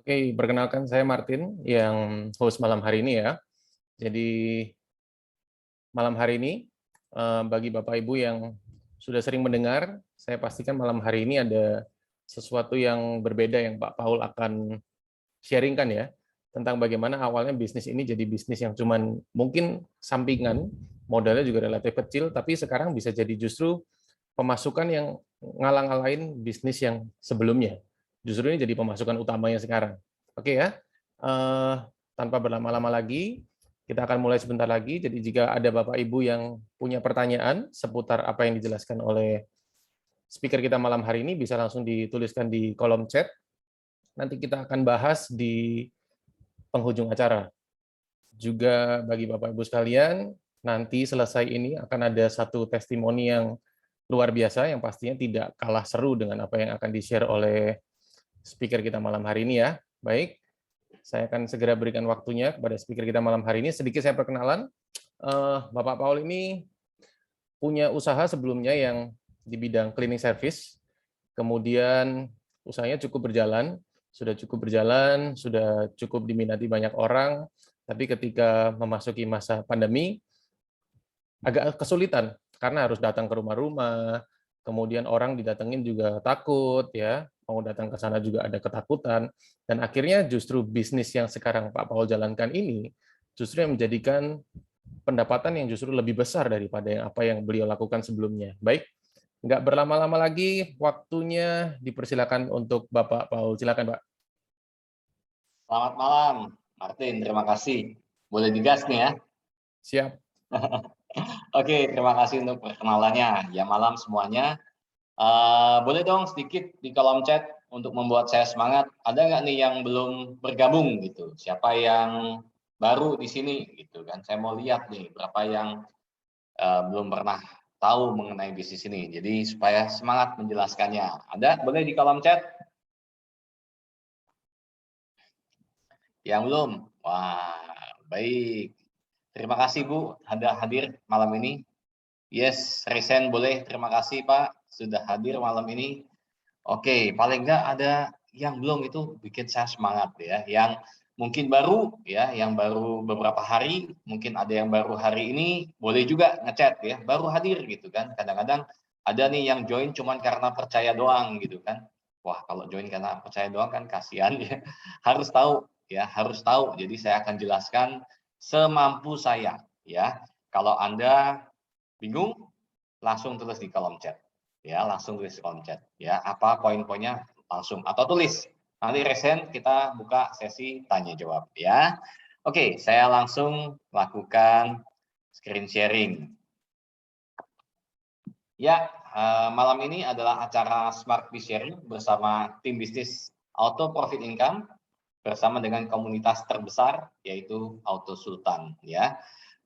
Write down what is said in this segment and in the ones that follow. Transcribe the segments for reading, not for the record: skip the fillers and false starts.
Oke, perkenalkan saya Martin yang host malam hari ini ya. Jadi malam hari ini bagi Bapak Ibu yang sudah sering mendengar, saya pastikan malam hari ini ada sesuatu yang berbeda yang Pak Paul akan sharingkan ya, tentang bagaimana awalnya bisnis ini jadi bisnis yang cuman mungkin sampingan, modalnya juga relatif kecil, tapi sekarang bisa jadi justru pemasukan yang ngalang-ngalain bisnis yang sebelumnya. Justru ini jadi pemasukan utamanya sekarang. Oke ya, tanpa berlama-lama lagi, kita akan mulai sebentar lagi. Jadi jika ada Bapak Ibu yang punya pertanyaan seputar apa yang dijelaskan oleh speaker kita malam hari ini, bisa langsung dituliskan di kolom chat. Nanti kita akan bahas di penghujung acara. Juga bagi Bapak Ibu sekalian, nanti selesai ini akan ada satu testimoni yang luar biasa yang pastinya tidak kalah seru dengan apa yang akan di-share oleh speaker kita malam hari ini ya. Baik, saya akan segera berikan waktunya kepada speaker kita malam hari ini. Sedikit saya perkenalan, Bapak Paul ini punya usaha sebelumnya yang di bidang cleaning service, kemudian usahanya cukup berjalan, sudah cukup diminati banyak orang, tapi ketika memasuki masa pandemi, agak kesulitan karena harus datang ke rumah-rumah, kemudian orang didatengin juga takut ya, mau datang ke sana juga ada ketakutan, dan akhirnya justru bisnis yang sekarang Pak Paul jalankan ini justru yang menjadikan pendapatan yang justru lebih besar daripada apa yang beliau lakukan sebelumnya. Baik, nggak berlama-lama lagi, waktunya dipersilakan untuk Bapak Paul. Silakan, Pak. Selamat malam, Martin. Terima kasih. Boleh digas nih ya. Siap. Oke, terima kasih untuk perkenalannya. Ya malam semuanya. Boleh dong sedikit di kolom chat untuk membuat saya semangat. Ada nggak nih yang belum bergabung gitu? Siapa yang baru di sini gitu kan? Saya mau lihat nih berapa yang belum pernah tahu mengenai bisnis ini. Jadi supaya semangat menjelaskannya. Ada? Boleh di kolom chat? Yang belum? Wah, baik. Terima kasih Bu, Anda hadir malam ini. Yes, Resen boleh. Terima kasih Pak, sudah hadir malam ini. Oke, paling enggak ada yang belum itu bikin saya semangat ya. Yang mungkin baru ya, yang baru beberapa hari, mungkin ada yang baru hari ini, boleh juga ngechat ya, baru hadir gitu kan. Kadang-kadang ada nih yang join cuman karena percaya doang gitu kan. Wah, kalau join karena percaya doang kan kasihan ya. Harus tahu ya, harus tahu. Jadi saya akan jelaskan semampu saya ya. Kalau Anda bingung, langsung tulis di kolom chat. Ya, langsung tulis di kolom chat. Ya, apa poin-poinnya langsung atau tulis. Nanti resen kita buka sesi tanya jawab ya. Oke, saya langsung lakukan screen sharing. Ya, malam ini adalah acara Smart Biz Sharing bersama tim bisnis Auto Profit Income bersama dengan komunitas terbesar yaitu Auto Sultan ya.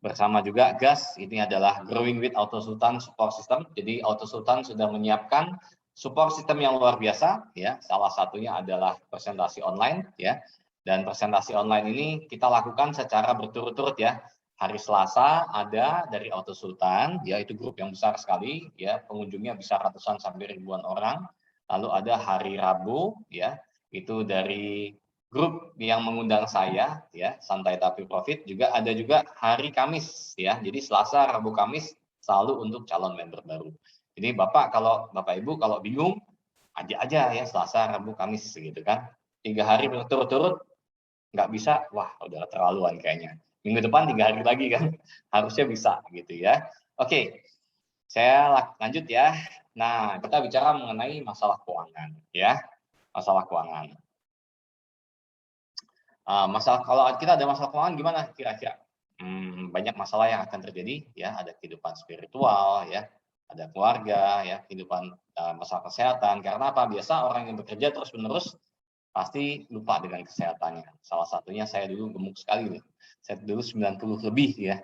Bersama juga GAS, ini adalah Growing with Auto Sultan Support System. Jadi Auto Sultan sudah menyiapkan support system yang luar biasa ya. Salah satunya adalah presentasi online ya. Dan presentasi online ini kita lakukan secara berturut-turut ya. Hari Selasa ada dari Auto Sultan, ya itu grup yang besar sekali, ya pengunjungnya bisa ratusan sampai ribuan orang. Lalu ada hari Rabu, ya itu dari grup yang mengundang saya, ya Santai Tapi Profit. Juga ada juga hari Kamis, ya jadi Selasa, Rabu, Kamis selalu untuk calon member baru. Jadi Bapak Ibu kalau bingung aja ya Selasa, Rabu, Kamis gitu kan. 3 hari berturut-turut nggak bisa, wah udah terlaluan kayaknya. Minggu depan 3 hari lagi kan, harusnya bisa gitu ya. Oke, saya lanjut ya. Nah, kita bicara mengenai masalah keuangan ya, masalah keuangan. Kalau kita ada masalah keuangan gimana kira-kira? Banyak masalah yang akan terjadi ya, ada kehidupan spiritual ya, ada keluarga ya, kehidupan masalah kesehatan. Karena apa? Biasa orang yang bekerja terus-menerus pasti lupa dengan kesehatannya. Salah satunya saya dulu gemuk sekali nih. Saya dulu 90 lebih ya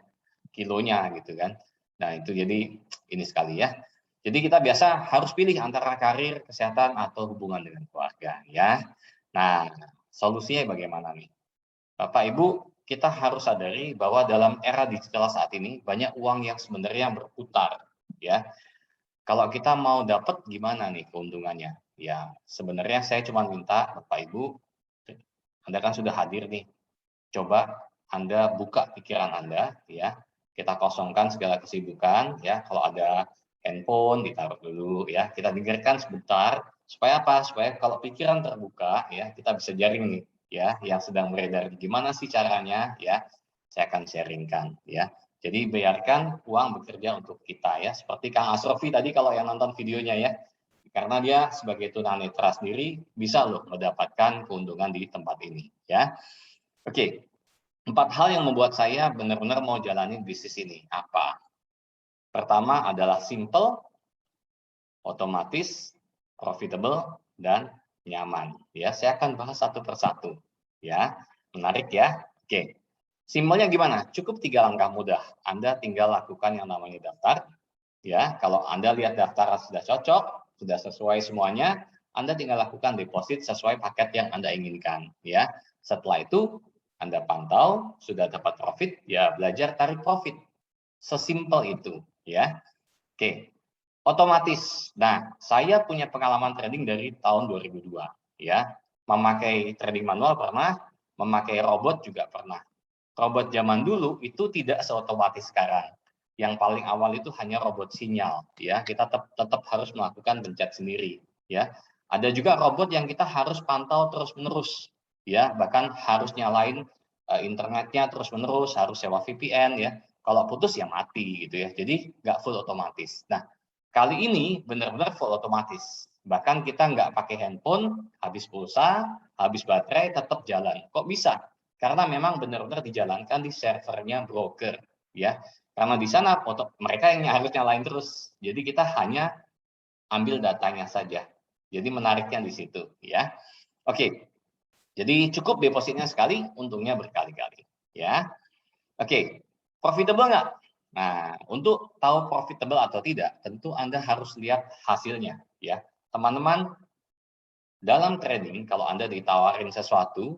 kilonya gitu kan. Nah, itu jadi ini sekali ya. Jadi kita biasa harus pilih antara karir, kesehatan atau hubungan dengan keluarga ya. Nah, solusinya bagaimana nih? Bapak Ibu, kita harus sadari bahwa dalam era digital saat ini banyak uang yang sebenarnya berputar ya. Kalau kita mau dapat gimana nih keuntungannya? Ya, sebenarnya saya cuma minta Bapak Ibu Anda kan sudah hadir nih. Coba Anda buka pikiran Anda, ya. Kita kosongkan segala kesibukan, ya. Kalau ada handphone ditaruh dulu, ya. Kita dengarkan sebentar. Supaya apa? Supaya kalau pikiran terbuka, ya, kita bisa jaring nih, ya, yang sedang beredar. Gimana sih caranya, ya? Saya akan sharingkan, ya. Jadi biarkan uang bekerja untuk kita, ya. Seperti Kang Asrofi tadi kalau yang nonton videonya, ya. Karena dia sebagai tunanetra sendiri bisa loh mendapatkan keuntungan di tempat ini, ya. Oke, 4 hal yang membuat saya benar-benar mau jalanin bisnis ini, apa? Pertama adalah simple, otomatis, profitable, dan nyaman. Ya, saya akan bahas satu persatu. Ya, menarik ya. Oke, simpelnya gimana? Cukup 3 langkah mudah. Anda tinggal lakukan yang namanya daftar. Ya, kalau Anda lihat daftar sudah cocok, sudah sesuai semuanya, Anda tinggal lakukan deposit sesuai paket yang Anda inginkan. Ya, setelah itu Anda pantau, sudah dapat profit, ya belajar tarik profit. Sesimpel itu, ya. Oke, otomatis. Nah, saya punya pengalaman trading dari tahun 2002, ya. Memakai trading manual pernah, memakai robot juga pernah. Robot zaman dulu itu tidak seotomatis sekarang. Yang paling awal itu hanya robot sinyal, ya. Kita tetap harus melakukan pencet sendiri, ya. Ada juga robot yang kita harus pantau terus-menerus, ya. Bahkan harus nyalain internetnya terus-menerus, harus sewa VPN, ya. Kalau putus ya mati gitu ya. Jadi nggak full otomatis. Nah, kali ini benar-benar full otomatis. Bahkan kita nggak pakai handphone, habis pulsa, habis baterai, tetap jalan. Kok bisa? Karena memang benar-benar dijalankan di servernya broker, ya. Karena di sana mereka yang harus nyalain terus. Jadi kita hanya ambil datanya saja. Jadi menariknya di situ, ya. Oke. Jadi cukup depositnya sekali, untungnya berkali-kali, ya. Oke. Profitable nggak? Nah, untuk tahu profitable atau tidak, tentu Anda harus lihat hasilnya, ya. Teman-teman, dalam trading, kalau Anda ditawarin sesuatu,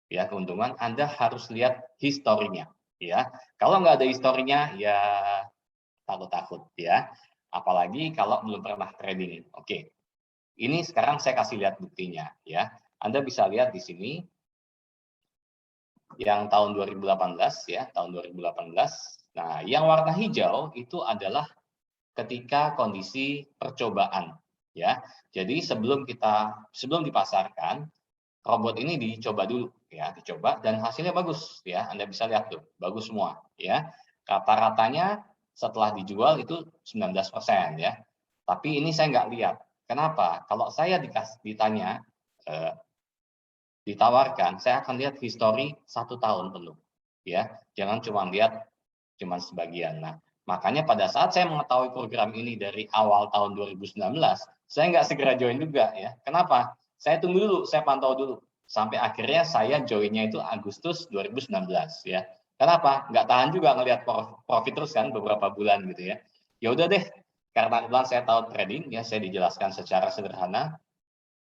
ya keuntungan, Anda harus lihat historinya, ya. Kalau nggak ada historinya, ya takut-takut, ya. Apalagi kalau belum pernah trading. Oke, ini sekarang saya kasih lihat buktinya, ya. Anda bisa lihat di sini, yang tahun 2018, ya, tahun 2018. Nah, yang warna hijau itu adalah ketika kondisi percobaan, ya. Jadi sebelum dipasarkan, robot ini dicoba dulu, ya, dicoba dan hasilnya bagus, ya. Anda bisa lihat tuh, bagus semua, ya. Rata-ratanya setelah dijual itu 19%, ya. Tapi ini saya nggak lihat. Kenapa? Kalau saya ditanya, ditawarkan, saya akan lihat histori 1 tahun penuh, ya. Jangan cuma lihat cuma sebagian. Nah, makanya pada saat saya mengetahui program ini dari awal tahun 2019, saya nggak segera join juga, ya. Kenapa? Saya tunggu dulu, saya pantau dulu. Sampai akhirnya saya joinnya itu Agustus 2019, ya. Kenapa? Nggak tahan juga ngelihat profit terus kan beberapa bulan gitu ya. Ya udah deh, karena kebetulan saya tahu trading, ya saya dijelaskan secara sederhana,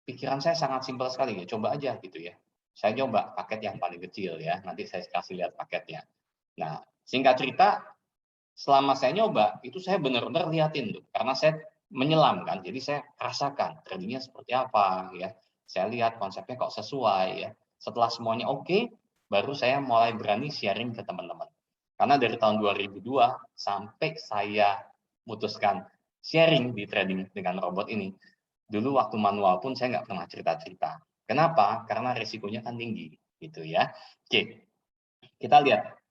pikiran saya sangat simpel sekali ya, coba aja gitu ya. Saya coba paket yang paling kecil ya, nanti saya kasih lihat paketnya. Nah, singkat cerita, selama saya nyoba, itu saya benar-benar liatin tuh, karena saya menyelam kan, jadi saya rasakan tradingnya seperti apa ya. Saya lihat konsepnya kok sesuai ya. Setelah semuanya oke, baru saya mulai berani sharing ke teman-teman. Karena dari tahun 2002 sampai saya memutuskan sharing di trading dengan robot ini, dulu waktu manual pun saya nggak pernah cerita-cerita. Kenapa? Karena risikonya kan tinggi, gitu ya. Oke, kita lihat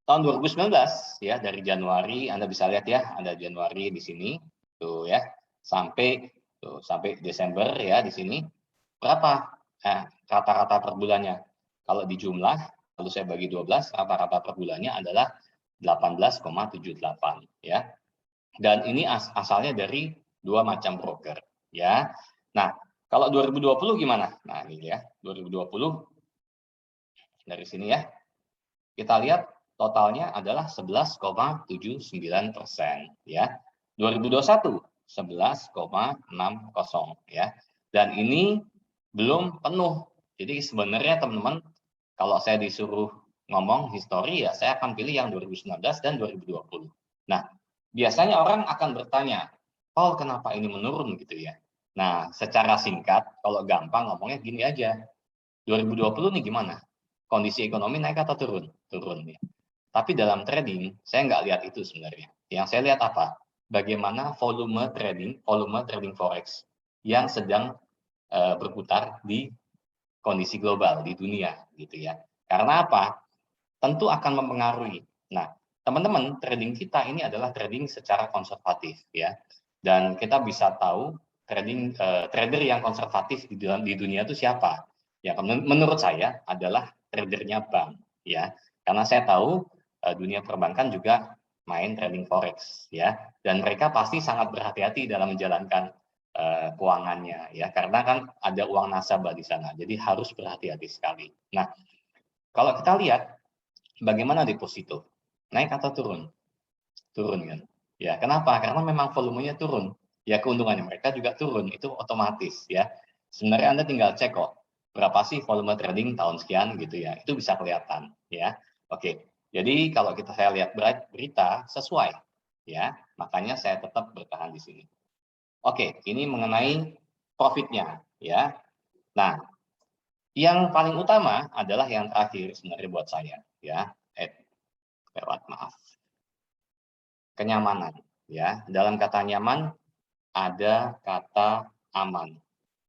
tahun 2019 ya, dari Januari Anda bisa lihat ya, ada Januari di sini tuh ya, sampai Desember ya di sini. Berapa rata-rata per bulannya? Kalau dijumlah, lalu saya bagi 12, rata-rata per bulannya adalah 18,78 ya. Dan ini asalnya dari 2 macam broker ya. Nah, kalau 2020 gimana? Nah, ini ya, 2020 dari sini ya. Kita lihat totalnya adalah 11,79% ya. 2021 11,60 ya. Dan ini belum penuh. Jadi sebenarnya teman-teman, kalau saya disuruh ngomong histori ya saya akan pilih yang 2019 dan 2020. Nah, biasanya orang akan bertanya, "Oh, kenapa ini menurun?" gitu ya. Nah, secara singkat kalau gampang ngomongnya gini aja. 2020 nih gimana? Kondisi ekonomi naik atau turun? Turun ya. Tapi dalam trading, saya nggak lihat itu sebenarnya. Yang saya lihat apa? Bagaimana volume trading forex yang sedang berputar di kondisi global di dunia gitu ya. Karena apa? Tentu akan mempengaruhi. Nah, teman-teman, trading kita ini adalah trading secara konservatif ya. Dan kita bisa tahu trader yang konservatif di dunia itu siapa? Ya, menurut saya adalah tradernya bank ya. Karena saya tahu dunia perbankan juga main trading forex ya. Dan mereka pasti sangat berhati-hati dalam menjalankan keuangannya ya, karena kan ada uang nasabah di sana, jadi harus berhati-hati sekali. Nah, kalau kita lihat bagaimana deposito, naik atau turun? Turun kan? Ya, kenapa? Karena memang volumenya turun. Ya, keuntungannya mereka juga turun, itu otomatis ya. Sebenarnya Anda tinggal cek kok, berapa sih volume trading tahun sekian gitu ya, itu bisa kelihatan ya. Oke, jadi kalau saya lihat berita sesuai ya, makanya saya tetap bertahan di sini. Oke, ini mengenai profitnya ya. Nah, yang paling utama adalah yang terakhir sebenarnya buat saya ya. Maaf. Kenyamanan ya. Dalam kata nyaman ada kata aman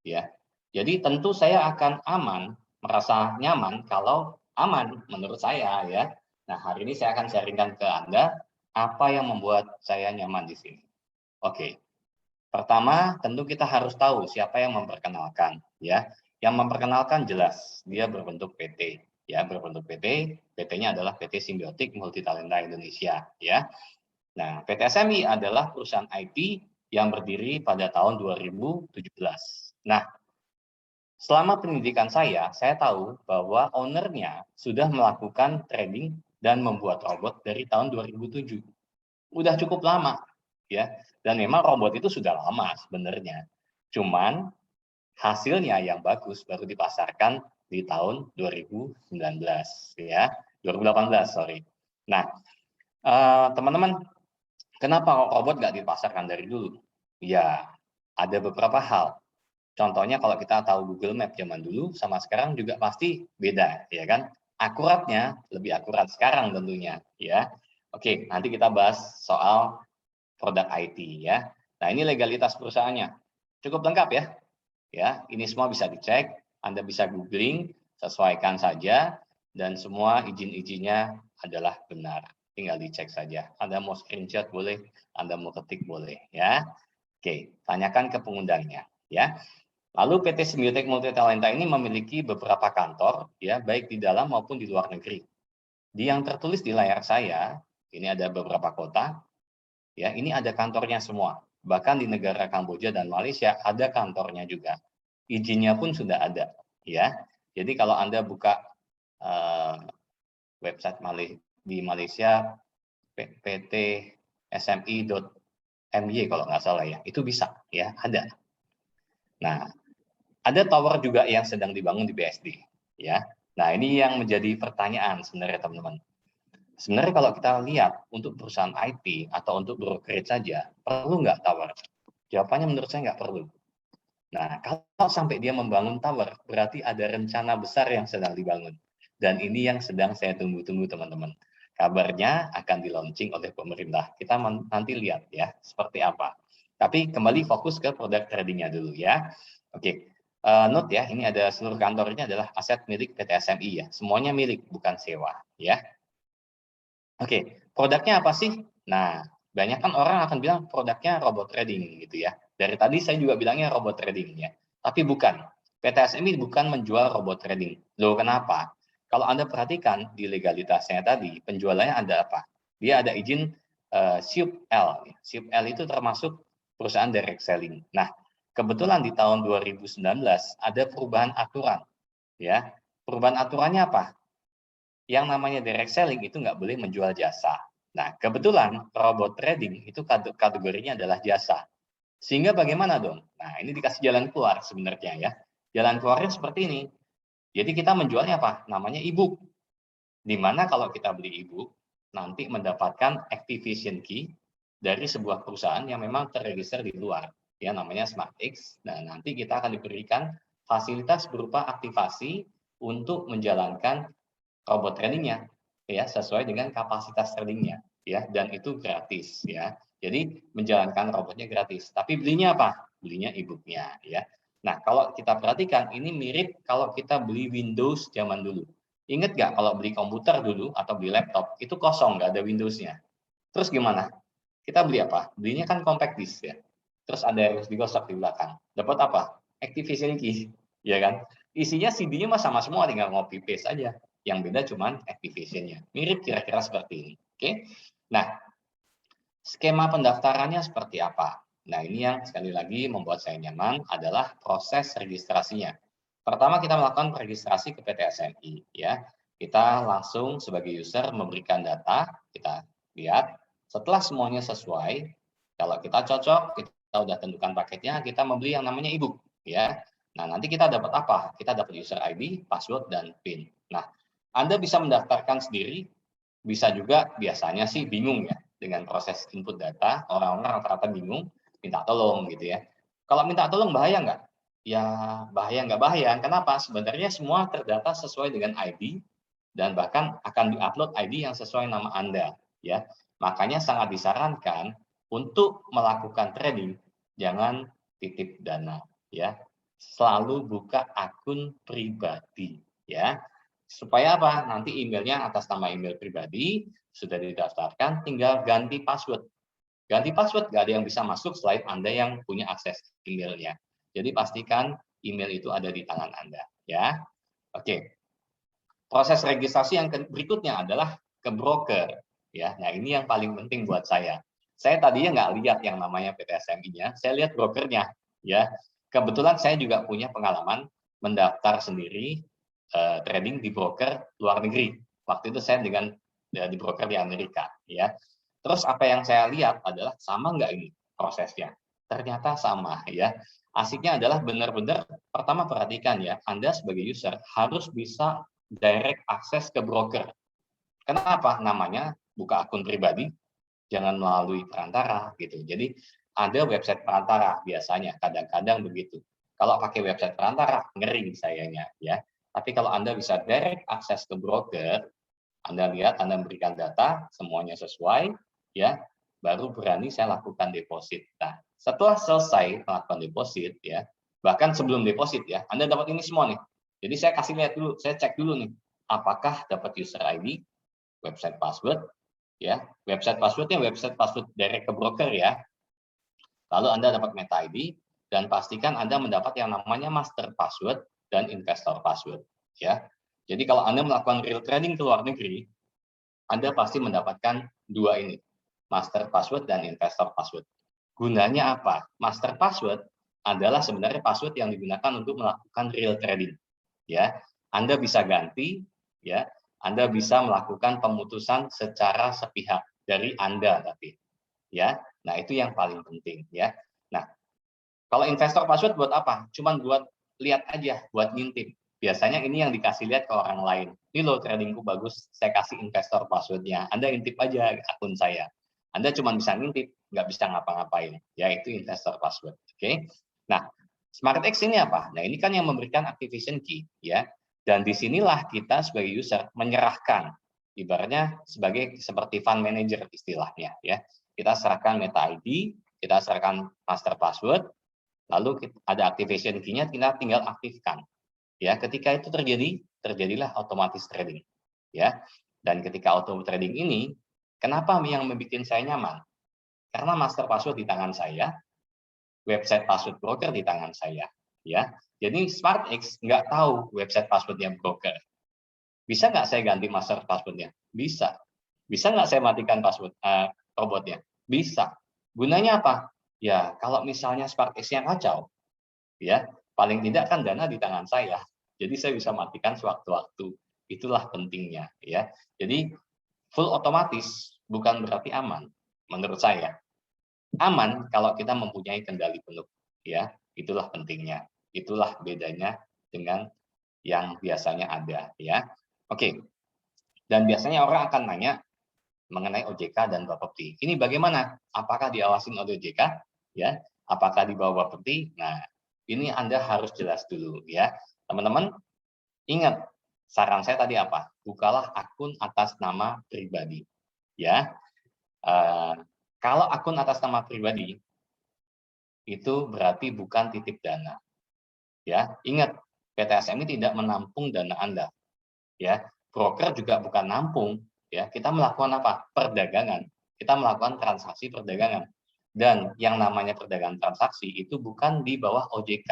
ya. Jadi tentu saya akan aman, merasa nyaman kalau aman menurut saya ya. Nah, hari ini saya akan sharingkan ke Anda apa yang membuat saya nyaman di sini. Oke. Pertama, tentu kita harus tahu siapa yang memperkenalkan, ya. Yang memperkenalkan jelas, dia berbentuk PT, ya, berbentuk PT. PT-nya adalah PT Simbiotik Multitalenta Indonesia, ya. Nah, PT SMI adalah perusahaan IT yang berdiri pada tahun 2017. Nah, selama pendidikan saya tahu bahwa ownernya sudah melakukan trading dan membuat robot dari tahun 2007. Udah cukup lama, ya. Dan memang robot itu sudah lama sebenarnya. Cuman hasilnya yang bagus baru dipasarkan di tahun 2019 ya, 2018 sorry. Nah, teman-teman, kenapa robot nggak dipasarkan dari dulu? Ya, ada beberapa hal. Contohnya kalau kita tahu Google Map zaman dulu sama sekarang juga pasti beda, ya kan? Akuratnya lebih akurat sekarang tentunya, ya. Oke, nanti kita bahas soal produk IT ya. Nah, ini legalitas perusahaannya. Cukup lengkap ya. Ya, ini semua bisa dicek, Anda bisa googling, sesuaikan saja dan semua izin-izinnya adalah benar. Tinggal dicek saja. Anda mau screenshot boleh, Anda mau ketik boleh ya. Oke, tanyakan ke pengundangnya ya. Lalu PT Simbiotik Multitalenta ini memiliki beberapa kantor ya, baik di dalam maupun di luar negeri. Di yang tertulis di layar saya, ini ada beberapa kota, ya, ini ada kantornya semua. Bahkan di negara Kamboja dan Malaysia ada kantornya juga. Izinnya pun sudah ada, ya. Jadi kalau Anda buka website di Malaysia pt smi.my kalau nggak salah ya, itu bisa ya, ada. Nah, ada tower juga yang sedang dibangun di BSD, ya. Nah, ini yang menjadi pertanyaan sebenarnya teman-teman. Sebenarnya kalau kita lihat untuk perusahaan IT atau untuk brokerage saja, perlu nggak tower? Jawabannya menurut saya nggak perlu. Nah, kalau sampai dia membangun tower, berarti ada rencana besar yang sedang dibangun. Dan ini yang sedang saya tunggu-tunggu teman-teman. Kabarnya akan di-launching oleh pemerintah. Kita nanti lihat ya, seperti apa. Tapi kembali fokus ke produk tradingnya dulu ya. Oke, note ya, ini ada seluruh kantornya adalah aset milik PT SMI ya. Semuanya milik, bukan sewa ya. Oke, produknya apa sih? Nah, banyak kan orang akan bilang produknya robot trading gitu ya. Dari tadi saya juga bilangnya robot trading ya. Tapi bukan. PT SMI bukan menjual robot trading. Loh, kenapa? Kalau Anda perhatikan di legalitasnya tadi, penjualannya ada apa? Dia ada izin SIUP-L. SIUP-L itu termasuk perusahaan direct selling. Nah, kebetulan di tahun 2019 ada perubahan aturan. Ya, perubahan aturannya apa? Yang namanya direct selling itu nggak boleh menjual jasa. Nah, kebetulan robot trading itu kategorinya adalah jasa. Sehingga bagaimana dong? Nah, ini dikasih jalan keluar sebenarnya ya. Jalan keluarnya seperti ini. Jadi kita menjualnya apa? Namanya e-book. Di mana kalau kita beli e-book, nanti mendapatkan activation key dari sebuah perusahaan yang memang terregister di luar. Ya, namanya SmartX. Nah, nanti kita akan diberikan fasilitas berupa aktivasi untuk menjalankan robot tradingnya, ya, sesuai dengan kapasitas tradingnya, ya, dan itu gratis, ya. Jadi menjalankan robotnya gratis. Tapi belinya apa? Belinya e-booknya, ya. Nah, kalau kita perhatikan, ini mirip kalau kita beli Windows zaman dulu. Ingat nggak kalau beli komputer dulu atau beli laptop, itu kosong, nggak ada Windows-nya. Terus gimana? Kita beli apa? Belinya kan compact disk ya. Terus ada yang harus digosok di belakang. Dapat apa? Activation key, ya kan? Isinya CD-nya mah sama semua, tinggal copy paste aja. Yang beda cuman activation-nya. Mirip kira-kira seperti ini. Oke. Nah, skema pendaftarannya seperti apa? Nah, ini yang sekali lagi membuat saya nyaman adalah proses registrasinya. Pertama kita melakukan registrasi ke PT SMI, ya. Kita langsung sebagai user memberikan data, kita lihat. Setelah semuanya sesuai, kalau kita cocok, kita udah tentukan paketnya, kita membeli yang namanya e-book, ya. Nah, nanti kita dapat apa? Kita dapat user ID, password, dan PIN. Nah, Anda bisa mendaftarkan sendiri, bisa juga biasanya sih bingung ya dengan proses input data, orang-orang rata-rata bingung, minta tolong gitu ya. Kalau minta tolong bahaya nggak? Ya bahaya nggak bahaya. Kenapa? Sebenarnya semua terdata sesuai dengan ID dan bahkan akan diupload ID yang sesuai nama Anda, ya. Makanya sangat disarankan untuk melakukan trading jangan titip dana, ya. Selalu buka akun pribadi, ya. Supaya apa? Nanti emailnya atas nama email pribadi sudah didaftarkan, tinggal ganti password. Ganti password, nggak ada yang bisa masuk selain Anda yang punya akses emailnya. Jadi pastikan email itu ada di tangan Anda, ya. Oke. Proses registrasi yang berikutnya adalah ke broker, ya. Nah, ini yang paling penting buat saya. Saya tadinya nggak lihat yang namanya PT SMI-nya, saya lihat brokernya, ya. Kebetulan saya juga punya pengalaman mendaftar sendiri trading di broker luar negeri. Waktu itu saya dengan di broker di Amerika, ya. Terus apa yang saya lihat adalah sama nggak ini prosesnya? Ternyata sama, ya. Asiknya adalah benar-benar pertama perhatikan ya, Anda sebagai user harus bisa direct akses ke broker. Kenapa? Namanya buka akun pribadi, jangan melalui perantara gitu. Jadi ada website perantara biasanya, kadang-kadang begitu. Kalau pakai website perantara, ngeri sayanya ya. Tapi kalau Anda bisa direct akses ke broker, Anda lihat, Anda memberikan data, semuanya sesuai, ya, baru berani saya lakukan deposit. Nah, setelah selesai melakukan deposit, ya, bahkan sebelum deposit ya, Anda dapat ini semua nih. Jadi saya kasih lihat dulu, saya cek dulu nih, apakah dapat user ID, website password, ya, website password direct ke broker ya. Lalu Anda dapat Meta ID dan pastikan Anda mendapat yang namanya master password dan investor password, ya. Jadi kalau Anda melakukan real trading ke luar negeri, Anda pasti mendapatkan dua ini, master password dan investor password. Gunanya apa? Master password adalah sebenarnya password yang digunakan untuk melakukan real trading. Ya, Anda bisa ganti, ya, Anda bisa melakukan pemutusan secara sepihak dari Anda tapi, ya. Nah, itu yang paling penting, ya. Nah, kalau investor password buat apa? Cuman buat lihat aja, buat ngintip. Biasanya ini yang dikasih lihat ke orang lain. Ini loh tradingku bagus, saya kasih investor password-nya. Anda intip aja akun saya. Anda cuma bisa ngintip, nggak bisa ngapa-ngapain. Yaitu investor password. Oke. Nah, SmartX ini apa? Nah, ini kan yang memberikan activation key, ya. Dan disinilah kita sebagai user menyerahkan, ibaratnya sebagai seperti fund manager istilahnya, ya. Kita serahkan Meta ID, kita serahkan master password, lalu ada activation key-nya, kita tinggal aktifkan. Ya, ketika itu terjadi, terjadilah otomatis trading. Ya, dan ketika auto trading ini, kenapa yang membuat saya nyaman? Karena master password di tangan saya, website password broker di tangan saya. Ya, jadi SmartX nggak tahu website passwordnya broker. Bisa nggak saya ganti master passwordnya? Bisa. Bisa nggak saya matikan password robotnya? Bisa. Gunanya apa? Ya, kalau misalnya SmartX-nya kacau, ya paling tidak kan dana di tangan saya. Jadi saya bisa matikan sewaktu-waktu. Itulah pentingnya, ya. Jadi full otomatis bukan berarti aman, menurut saya. Aman kalau kita mempunyai kendali penuh, ya. Itulah pentingnya. Itulah bedanya dengan yang biasanya ada, ya. Oke. Dan biasanya orang akan nanya mengenai OJK dan Bapepti. Ini bagaimana? Apakah diawasin oleh OJK? Ya, apakah di bawah Bapepti? Nah, ini Anda harus jelas dulu ya. Teman-teman, ingat saran saya tadi apa? Bukalah akun atas nama pribadi, ya. Kalau akun atas nama pribadi itu berarti bukan titip dana, ya. Ingat, PT SMI tidak menampung dana Anda, ya. Broker juga bukan nampung, ya. Kita melakukan apa? Perdagangan. Kita melakukan transaksi perdagangan. Dan yang namanya perdagangan transaksi itu bukan di bawah OJK.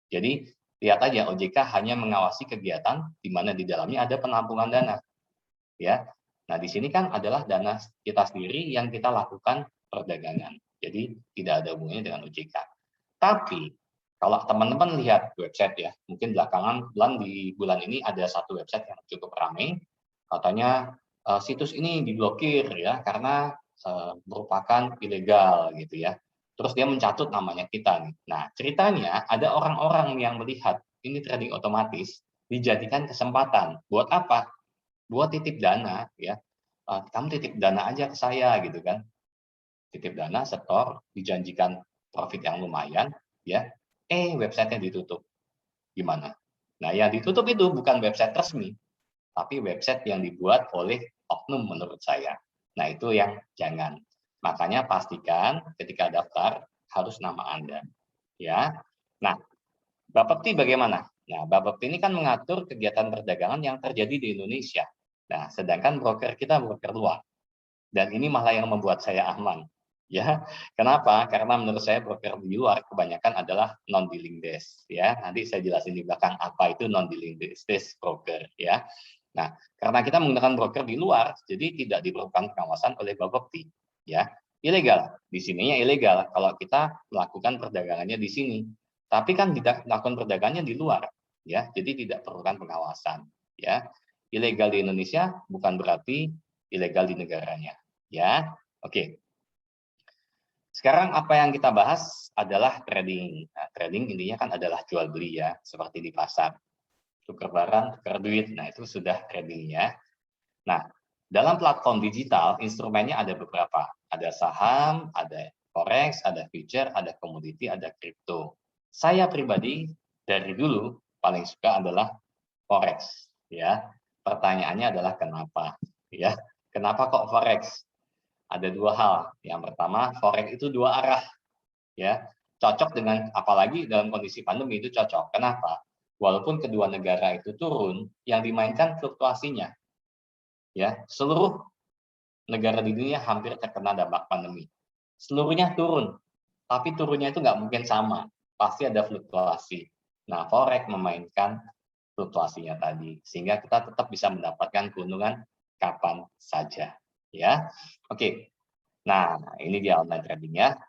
Jadi lihat aja, OJK hanya mengawasi kegiatan di mana di dalamnya ada penampungan dana, ya. Nah, di sini kan adalah dana kita sendiri yang kita lakukan perdagangan. Jadi tidak ada hubungannya dengan OJK. Tapi kalau teman-teman lihat website ya, mungkin belakangan di bulan ini ada satu website yang cukup ramai, katanya situs ini diblokir ya karena merupakan ilegal gitu ya. Terus dia mencatut namanya kita nih. Nah, ceritanya ada orang-orang yang melihat ini trading otomatis dijadikan kesempatan. Buat apa? Buat titip dana ya. Kamu titip dana aja ke saya gitu kan. Titip dana, setor, dijanjikan profit yang lumayan ya. Websitenya ditutup. Gimana? Nah, yang ditutup itu bukan website resmi, tapi website yang dibuat oleh oknum menurut saya. Nah, itu yang jangan. Makanya pastikan ketika daftar harus nama Anda. Ya. Nah, Bapepti bagaimana? Nah, Bapepti ini kan mengatur kegiatan perdagangan yang terjadi di Indonesia. Nah, sedangkan broker kita broker luar. Dan ini malah yang membuat saya aman. Ya, kenapa? Karena menurut saya broker di luar kebanyakan adalah non-dealing desk. Ya, nanti saya jelasin di belakang apa itu non-dealing desk broker. Ya, nah karena kita menggunakan broker di luar, jadi tidak diperlukan pengawasan oleh Bapepti. Ya, ilegal. Di sininya ilegal kalau kita melakukan perdagangannya di sini. Tapi kan tidak melakukan perdagangannya di luar. Ya, jadi tidak perlukan pengawasan. Ya, ilegal di Indonesia bukan berarti ilegal di negaranya. Ya, oke. Sekarang apa yang kita bahas adalah trading. Nah, trading intinya kan adalah jual beli ya, seperti di pasar. Tukar barang, tukar duit, nah itu sudah tradingnya. Nah, dalam platform digital, instrumennya ada beberapa. Ada saham, ada forex, ada future, ada komoditi, ada kripto. Saya pribadi dari dulu paling suka adalah forex. Ya, pertanyaannya adalah kenapa? Ya, kenapa kok forex? Ada dua hal. Yang pertama, forex itu dua arah, ya. Cocok dengan apalagi dalam kondisi pandemi itu cocok. Kenapa? Walaupun kedua negara itu turun, yang dimainkan fluktuasinya. Ya, seluruh negara di dunia hampir terkena dampak pandemi. Seluruhnya turun, tapi turunnya itu nggak mungkin sama. Pasti ada fluktuasi. Nah, forex memainkan fluktuasinya tadi, sehingga kita tetap bisa mendapatkan keuntungan kapan saja. Ya, oke. Nah, ini dia online trading-nya.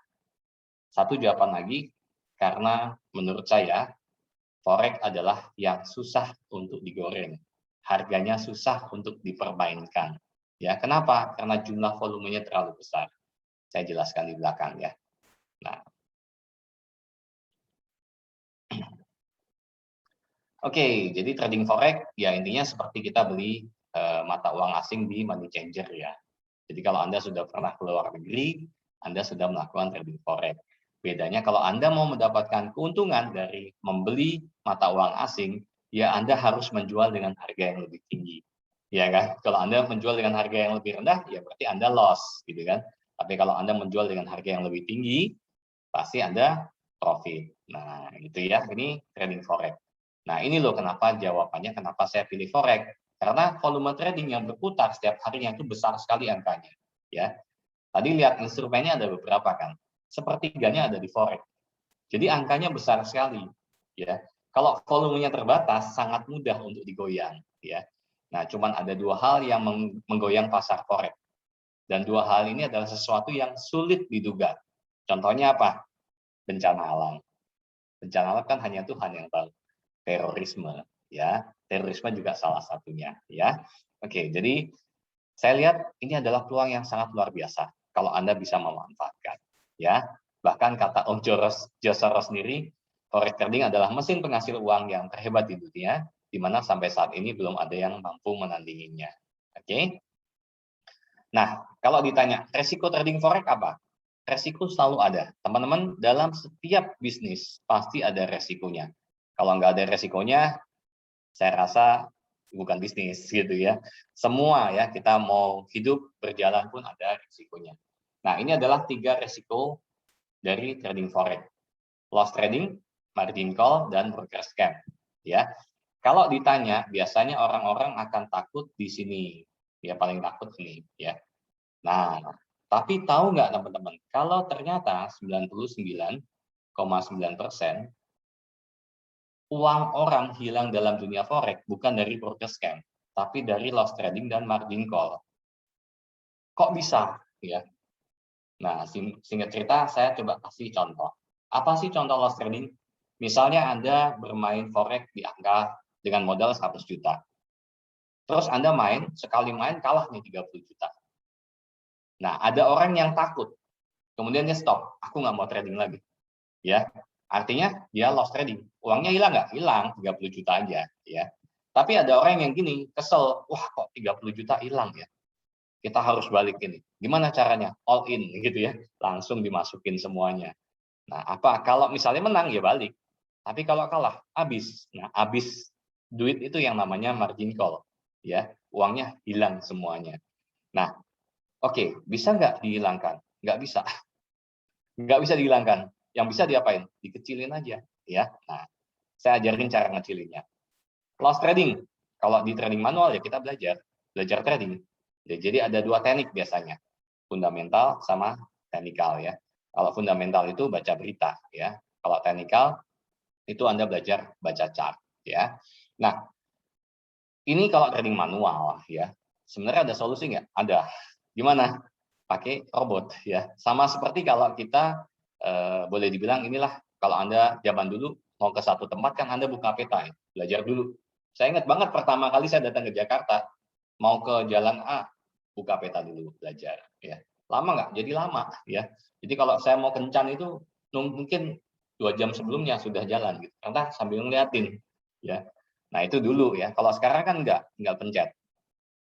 Satu jawaban lagi, karena menurut saya, forex adalah yang susah untuk digoreng. Harganya susah untuk dipermainkan. Ya, kenapa? Karena jumlah volumenya terlalu besar. Saya jelaskan di belakang ya. Nah, oke, jadi trading forex ya intinya seperti kita beli mata uang asing di money changer ya. Jadi kalau Anda sudah pernah ke luar negeri, Anda sudah melakukan trading forex. Bedanya kalau Anda mau mendapatkan keuntungan dari membeli mata uang asing, ya Anda harus menjual dengan harga yang lebih tinggi. Ya kan? Kalau Anda menjual dengan harga yang lebih rendah, ya berarti Anda loss, gitu kan? Tapi kalau Anda menjual dengan harga yang lebih tinggi, pasti Anda profit. Nah, gitu ya. Ini trading forex. Nah, ini loh kenapa jawabannya kenapa saya pilih forex. Karena volume trading yang berputar setiap harinya itu besar sekali angkanya. Ya, tadi lihat instrumennya ada beberapa kan. Sepertiganya ada di forex. Jadi angkanya besar sekali. Ya, kalau volumenya terbatas sangat mudah untuk digoyang. Ya, nah cuman ada dua hal yang menggoyang pasar forex. Dan dua hal ini adalah sesuatu yang sulit diduga. Contohnya apa? Bencana alam. Bencana alam kan hanya Tuhan yang tahu. Terorisme, ya. Terorisme juga salah satunya, ya. Oke, jadi saya lihat ini adalah peluang yang sangat luar biasa kalau Anda bisa memanfaatkan, ya. Bahkan kata Om Josoro sendiri, forex trading adalah mesin penghasil uang yang terhebat di dunia, di mana sampai saat ini belum ada yang mampu menandinginya. Oke. Nah, kalau ditanya resiko trading forex apa? Resiko selalu ada. Teman-teman, dalam setiap bisnis pasti ada resikonya. Kalau nggak ada resikonya, saya rasa bukan bisnis gitu ya. Semua ya, kita mau hidup berjalan pun ada risikonya. Nah, ini adalah 3 risiko dari trading forex. Loss trading, margin call, dan broker scam. Ya, kalau ditanya, biasanya orang-orang akan takut di sini. Ya, paling takut ini. Ya. Nah, tapi tahu nggak teman-teman, kalau ternyata 99,9% uang orang hilang dalam dunia forex bukan dari broker scam, tapi dari loss trading dan margin call. Kok bisa? Ya. Nah, singkat cerita, saya coba kasih contoh. Apa sih contoh loss trading? Misalnya Anda bermain forex di angka dengan modal 100 juta. Terus Anda sekali main kalah nih 30 juta. Nah, ada orang yang takut. Kemudian dia stop, aku nggak mau trading lagi. Ya, artinya dia loss trading. Uangnya hilang nggak? Hilang, 30 juta aja. Ya. Tapi ada orang yang gini, kesel, wah kok 30 juta hilang ya. Kita harus balik ini. Gimana caranya? All in gitu ya. Langsung dimasukin semuanya. Nah, apa? Kalau misalnya menang ya balik. Tapi kalau kalah, habis. Nah, habis duit itu yang namanya margin call. Ya, uangnya hilang semuanya. Nah, oke, bisa nggak dihilangkan? Nggak bisa. Nggak bisa dihilangkan. Yang bisa diapain? Dikecilin aja. Ya. Nah, saya ajarin cara ngecilinnya. Loss trading. Kalau di trading manual ya kita belajar trading. Ya, jadi ada 2 teknik biasanya. Fundamental sama teknikal ya. Kalau fundamental itu baca berita ya. Kalau teknikal itu Anda belajar baca chart ya. Nah, ini kalau trading manual ya. Sebenarnya ada solusi nggak? Ada. Gimana? Pakai robot ya. Sama seperti kalau kita boleh dibilang inilah kalau Anda zaman dulu mau ke satu tempat kan Anda buka peta ya, belajar dulu. Saya ingat banget pertama kali saya datang ke Jakarta, mau ke Jalan A, buka peta dulu belajar ya. Lama nggak? Jadi lama ya. Jadi kalau saya mau kencan itu mungkin 2 jam sebelumnya sudah jalan gitu. Karena sambil ngeliatin ya. Nah, itu dulu ya. Kalau sekarang kan enggak, tinggal pencet.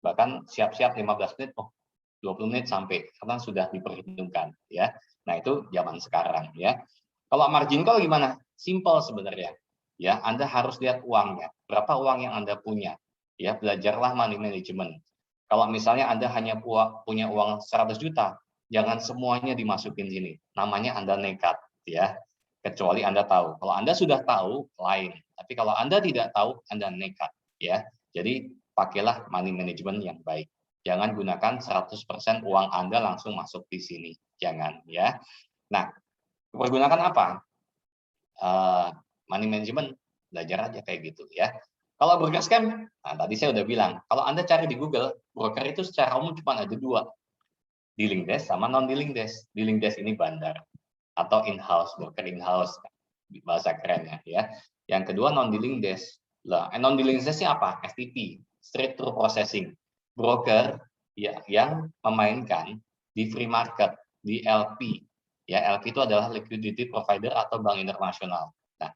Bahkan siap-siap 15 menit, oh 20 menit sampai karena sudah diperhitungkan ya. Nah, itu zaman sekarang ya. Kalau margin call gimana? Simple sebenarnya. Ya, Anda harus lihat uangnya. Berapa uang yang Anda punya? Ya, belajarlah money management. Kalau misalnya Anda hanya punya uang 100 juta, jangan semuanya dimasukin sini. Namanya Anda nekat, ya. Kecuali Anda tahu. Kalau Anda sudah tahu, lain. Tapi kalau Anda tidak tahu, Anda nekat, ya. Jadi, pakailah money management yang baik. Jangan gunakan 100% uang Anda langsung masuk di sini. Jangan, ya. Nah, pergunakan apa? Money management, belajar aja kayak gitu, ya. Kalau broker scam, nah tadi saya udah bilang, kalau Anda cari di Google, broker itu secara umum cuma ada 2, dealing desk sama non-dealing desk. Dealing desk ini bandar, atau in-house, broker in-house, bahasa kerennya. Ya. Yang kedua non-dealing desk. Non-dealing desk-nya apa? STP, straight through processing. Broker ya, yang memainkan di free market, di LP. Ya, LP itu adalah liquidity provider atau bank internasional. Nah,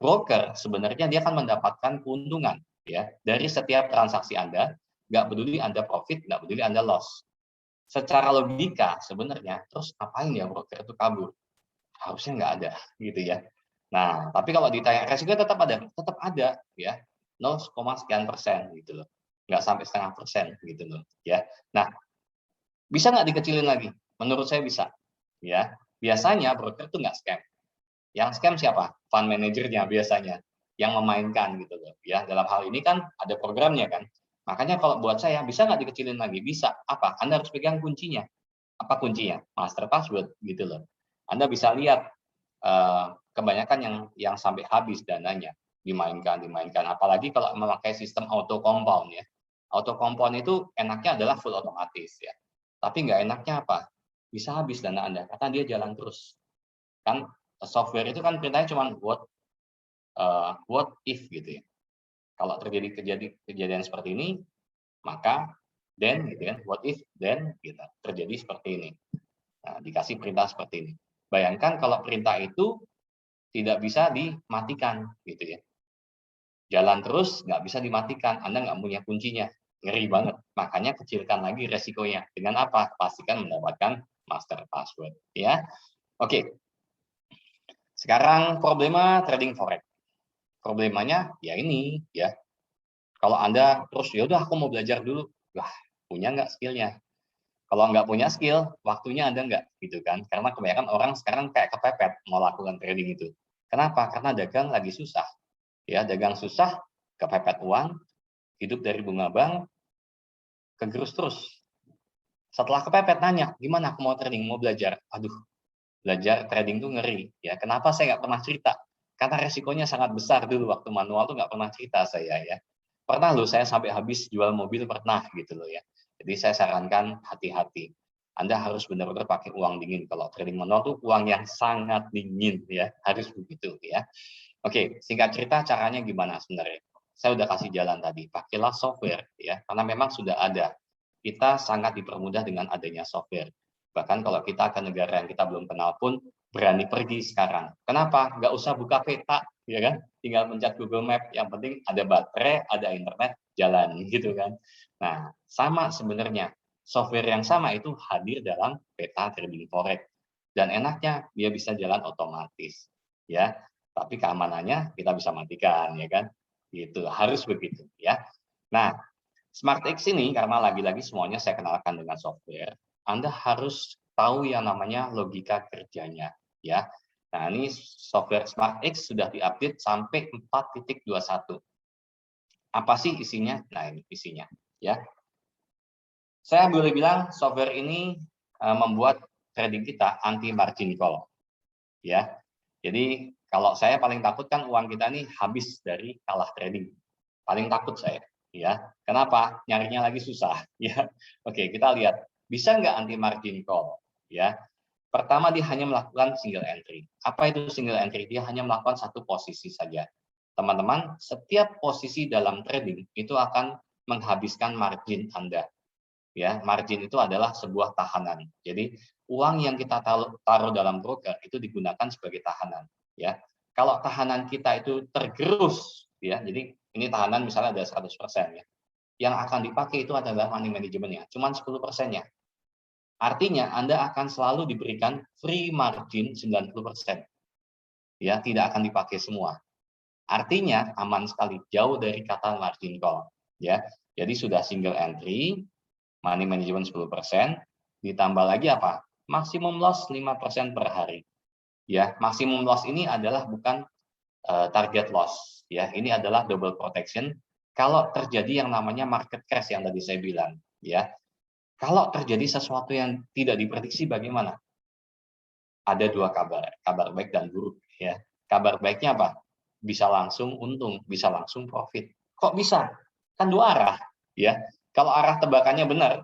broker sebenarnya dia akan mendapatkan keuntungan ya dari setiap transaksi Anda, nggak peduli Anda profit, nggak peduli Anda loss. Secara logika sebenarnya, terus ngapain ya broker itu kabur? Harusnya nggak ada, gitu ya. Nah, tapi kalau ditanya resiko tetap ada ya, 0, sekian persen gitu loh, nggak sampai 0,5% gitu loh ya. Nah, bisa nggak dikecilin lagi? Menurut saya bisa, ya. Biasanya broker itu nggak scam. Yang scam siapa? Fund manajernya biasanya, yang memainkan gitu loh. Ya, dalam hal ini kan ada programnya kan. Makanya kalau buat saya, bisa nggak dikecilin lagi? Bisa. Apa? Anda harus pegang kuncinya. Apa kuncinya? Master password gitu loh. Anda bisa lihat kebanyakan yang sampai habis dananya dimainkan. Apalagi kalau memakai sistem auto compound ya. Auto compound itu enaknya adalah full otomatis ya. Tapi nggak enaknya apa? Bisa habis dana Anda karena dia jalan terus. Kan software itu kan perintahnya cuma what if gitu ya. Kalau terjadi kejadian seperti ini, maka then gitu kan, what if then gitu terjadi seperti ini. Nah, dikasih perintah seperti ini. Bayangkan kalau perintah itu tidak bisa dimatikan gitu ya. Jalan terus nggak bisa dimatikan, Anda nggak punya kuncinya. Ngeri banget. Makanya kecilkan lagi resikonya. Dengan apa? Pastikan mendapatkan master password ya. Oke. Sekarang problema trading forex. Problemanya ya ini ya. Kalau Anda terus, ya udah aku mau belajar dulu, wah punya nggak skillnya? Kalau nggak punya skill, waktunya ada nggak? Gitu kan. Karena kebanyakan orang sekarang kayak kepepet mau lakukan trading itu. Kenapa? Karena dagang lagi susah. Ya, dagang susah, kepepet uang, hidup dari bunga bank, kegerus terus. Setelah kepepet nanya, gimana aku mau trading, mau belajar? Aduh, belajar trading tuh ngeri. Ya, kenapa saya nggak pernah cerita? Karena resikonya sangat besar dulu waktu manual tuh nggak pernah cerita saya ya. Pernah loh saya sampai habis jual mobil pernah gitu loh ya. Jadi saya sarankan hati-hati. Anda harus benar-benar pakai uang dingin. Kalau trading manual tuh uang yang sangat dingin ya, harus begitu ya. Oke, singkat cerita caranya gimana sebenarnya? Saya udah kasih jalan tadi, pakailah software ya, karena memang sudah ada. Kita sangat dipermudah dengan adanya software. Bahkan kalau kita ke negara yang kita belum kenal pun berani pergi sekarang. Kenapa? Nggak usah buka peta, ya kan? Tinggal pencet Google Map, yang penting ada baterai, ada internet, jalan gitu kan. Nah, sama sebenarnya. Software yang sama itu hadir dalam peta trading forex. Dan enaknya dia bisa jalan otomatis. Ya, tapi keamanannya kita bisa matikan ya kan, gitu harus begitu ya. Nah, SmartX ini karena lagi-lagi semuanya saya kenalkan dengan software, Anda harus tahu yang namanya logika kerjanya ya. Nah, ini software SmartX sudah diupdate sampai 4.21. Apa sih isinya? Nah, ini isinya ya. Saya boleh bilang software ini membuat trading kita anti margin call ya. Jadi kalau saya paling takut kan uang kita nih habis dari kalah trading. Paling takut saya, ya. Kenapa? Nyarinya lagi susah, ya. Oke, kita lihat bisa nggak anti margin call, ya. Pertama dia hanya melakukan single entry. Apa itu single entry? Dia hanya melakukan satu posisi saja. Teman-teman, setiap posisi dalam trading itu akan menghabiskan margin Anda. Ya, margin itu adalah sebuah tahanan. Jadi uang yang kita taruh dalam broker itu digunakan sebagai tahanan. Ya, kalau tahanan kita itu tergerus, ya, jadi ini tahanan misalnya ada 100% ya, yang akan dipakai itu adalah money manajemennya, cuma 10%-nya. Artinya Anda akan selalu diberikan free margin 90%. Ya, tidak akan dipakai semua. Artinya aman sekali, jauh dari kata margin call. Ya, jadi sudah single entry, money management 10%, ditambah lagi apa? Maksimum loss 5% per hari. Ya, maksimum loss ini adalah bukan target loss, ya. Ini adalah double protection kalau terjadi yang namanya market crash yang tadi saya bilang, ya. Kalau terjadi sesuatu yang tidak diprediksi bagaimana? Ada dua kabar, kabar baik dan buruk, ya. Kabar baiknya apa? Bisa langsung untung, bisa langsung profit. Kok bisa? Kan dua arah, ya. Kalau arah tebakannya benar,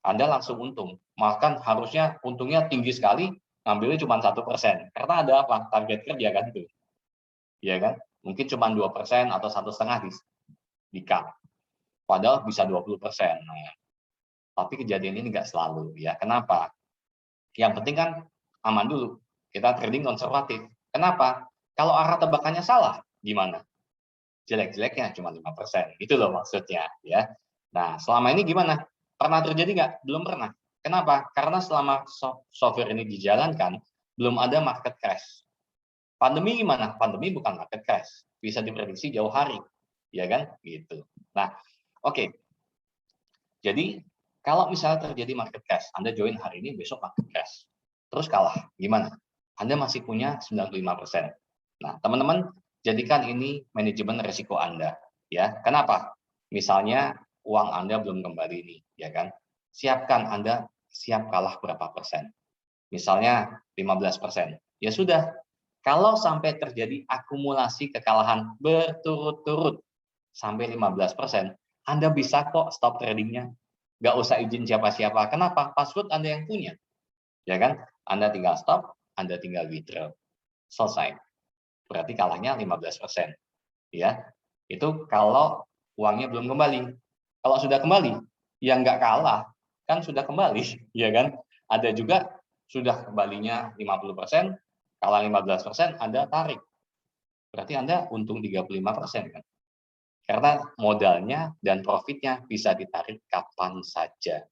Anda langsung untung. Makan harusnya untungnya tinggi sekali, ngambilnya cuma 1%. Karena ada apa? Target kerja kan itu. Ya kan? Mungkin cuma 2% atau 1,5 di cut. Padahal bisa 20%. Nah, tapi kejadian ini nggak selalu. Ya, kenapa? Yang penting kan aman dulu. Kita trading konservatif. Kenapa? Kalau arah tebakannya salah, gimana? Jelek-jeleknya cuma 5%. Itu loh maksudnya. Ya. Nah, selama ini gimana? Pernah terjadi nggak? Belum pernah. Kenapa? Karena selama software ini dijalankan, belum ada market crash. Pandemi gimana? Pandemi bukan market crash. Bisa diprediksi jauh hari. Ya kan? Gitu. Nah, oke. Jadi, kalau misalnya terjadi market crash, Anda join hari ini, besok market crash. Terus kalah, gimana? Anda masih punya 95%. Nah, teman-teman, jadikan ini manajemen risiko Anda. Ya, kenapa? Misalnya uang Anda belum kembali nih, ya kan? Siapkan Anda siap kalah berapa persen. Misalnya 15%. Ya sudah, kalau sampai terjadi akumulasi kekalahan berturut-turut sampai 15%, Anda bisa kok stop tradingnya. Nggak usah izin siapa-siapa. Kenapa? Password Anda yang punya. Ya kan? Anda tinggal stop, Anda tinggal withdraw. Selesai. Berarti kalahnya 15%. Ya. Itu kalau uangnya belum kembali. Kalau sudah kembali, yang nggak kalah, kan sudah kembali. Ya kan? Ada juga sudah kembalinya 50%, kalah 15%, Anda tarik. Berarti Anda untung 35% kan? Karena modalnya dan profitnya bisa ditarik kapan saja.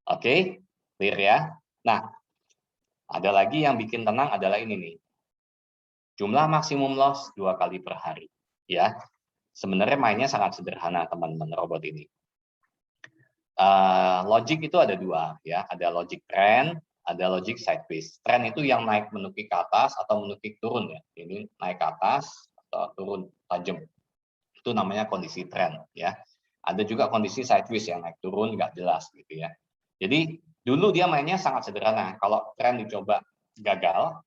Oke, clear ya? Nah, ada lagi yang bikin tenang adalah ini nih. Jumlah maksimum loss 2 kali per hari. Ya, Sebenarnya mainnya sangat sederhana teman-teman robot ini. Logic itu ada dua ya, ada logic trend, ada logic sideways. Trend itu yang naik menukik ke atas atau menukik turun ya. Ini naik ke atas atau turun tajam. Itu namanya kondisi trend ya. Ada juga kondisi sideways yang naik turun nggak jelas gitu ya. Jadi dulu dia mainnya sangat sederhana. Kalau trend dicoba gagal,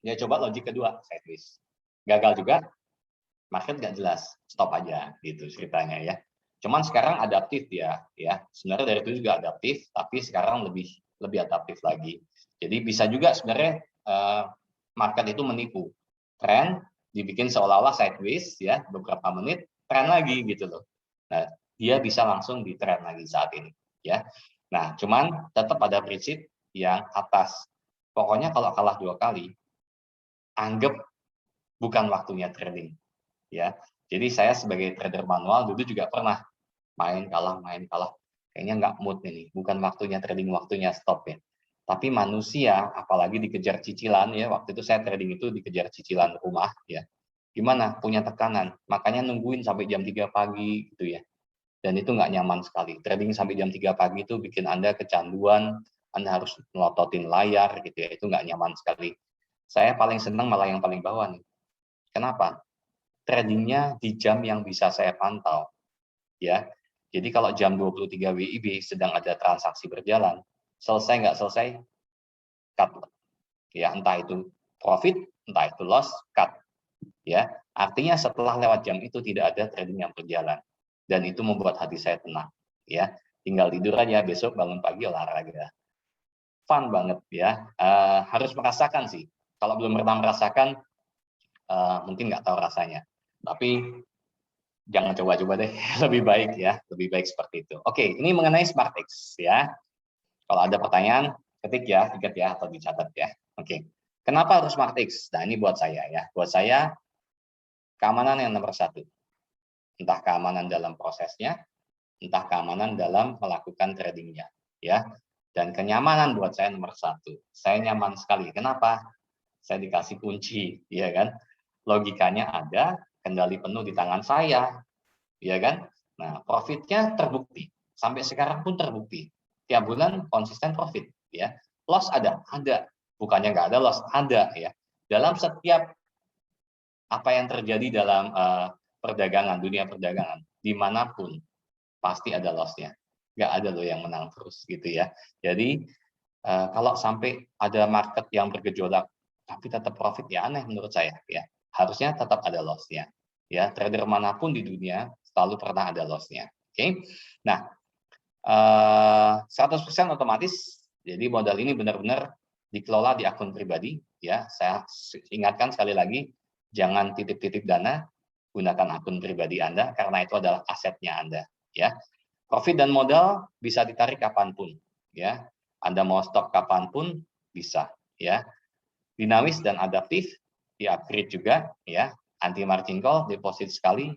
dia coba logic kedua sideways. Gagal juga, market nggak jelas, stop aja gitu ceritanya ya. Cuman sekarang adaptif dia, ya. Sebenarnya dari itu juga adaptif, tapi sekarang lebih adaptif lagi. Jadi bisa juga sebenarnya market itu menipu. Trend dibikin seolah-olah sideways ya, beberapa menit trend lagi gitu loh. Nah, dia bisa langsung di trend lagi saat ini, ya. Nah, cuman tetap ada prinsip yang atas. Pokoknya kalau kalah 2 kali, anggap bukan waktunya trading, ya. Jadi saya sebagai trader manual dulu juga pernah main kalah, kayaknya nggak mood ini, bukan waktunya trading, waktunya stop ya. Tapi manusia, apalagi dikejar cicilan ya, waktu itu saya trading itu dikejar cicilan rumah ya. Gimana? Punya tekanan, makanya nungguin sampai jam 3 pagi gitu ya. Dan itu nggak nyaman sekali. Trading sampai jam 3 pagi itu bikin Anda kecanduan, Anda harus melototin layar gitu ya, itu nggak nyaman sekali. Saya paling senang malah yang paling bawah nih. Kenapa? Tradingnya di jam yang bisa saya pantau ya. Jadi kalau jam 23 WIB sedang ada transaksi berjalan, selesai nggak selesai, cut. Ya, entah itu profit, entah itu loss, cut. Ya, artinya setelah lewat jam itu tidak ada trading yang berjalan. Dan itu membuat hati saya tenang. Ya, tinggal tidur aja, besok bangun pagi olahraga. Fun banget ya. Harus merasakan sih. Kalau belum pernah merasakan, mungkin nggak tahu rasanya. Tapi jangan coba-coba deh, lebih baik ya, lebih baik seperti itu. Oke, ini mengenai SmartX ya. Kalau ada pertanyaan, ketik ya, atau dicatat ya. Oke, kenapa harus SmartX? Nah, ini buat saya ya. Buat saya, keamanan yang nomor 1. Entah keamanan dalam prosesnya, entah keamanan dalam melakukan tradingnya. Ya. Dan kenyamanan buat saya nomor 1. Saya nyaman sekali. Kenapa? Saya dikasih kunci, ya kan? Logikanya ada, kendali penuh di tangan saya, ya kan? Nah, profitnya terbukti. Sampai sekarang pun terbukti. Tiap bulan konsisten profit, ya. Loss ada. Bukannya nggak ada loss, ada ya. Dalam setiap apa yang terjadi dalam perdagangan, dunia perdagangan, dimanapun pasti ada loss-nya. Nggak ada loh yang menang terus gitu ya. Jadi kalau sampai ada market yang bergejolak tapi tetap profit ya aneh menurut saya ya. Harusnya tetap ada loss-nya. Ya, trader manapun di dunia selalu pernah ada loss-nya. Oke. Nah, 100% otomatis. Jadi modal ini benar-benar dikelola di akun pribadi ya. Saya ingatkan sekali lagi, jangan titip-titip dana, gunakan akun pribadi Anda karena itu adalah asetnya Anda ya. Profit dan modal bisa ditarik kapanpun ya. Anda mau stop kapanpun bisa ya. Dinamis dan adaptif, di-upgrade juga ya. Anti margin call, deposit sekali,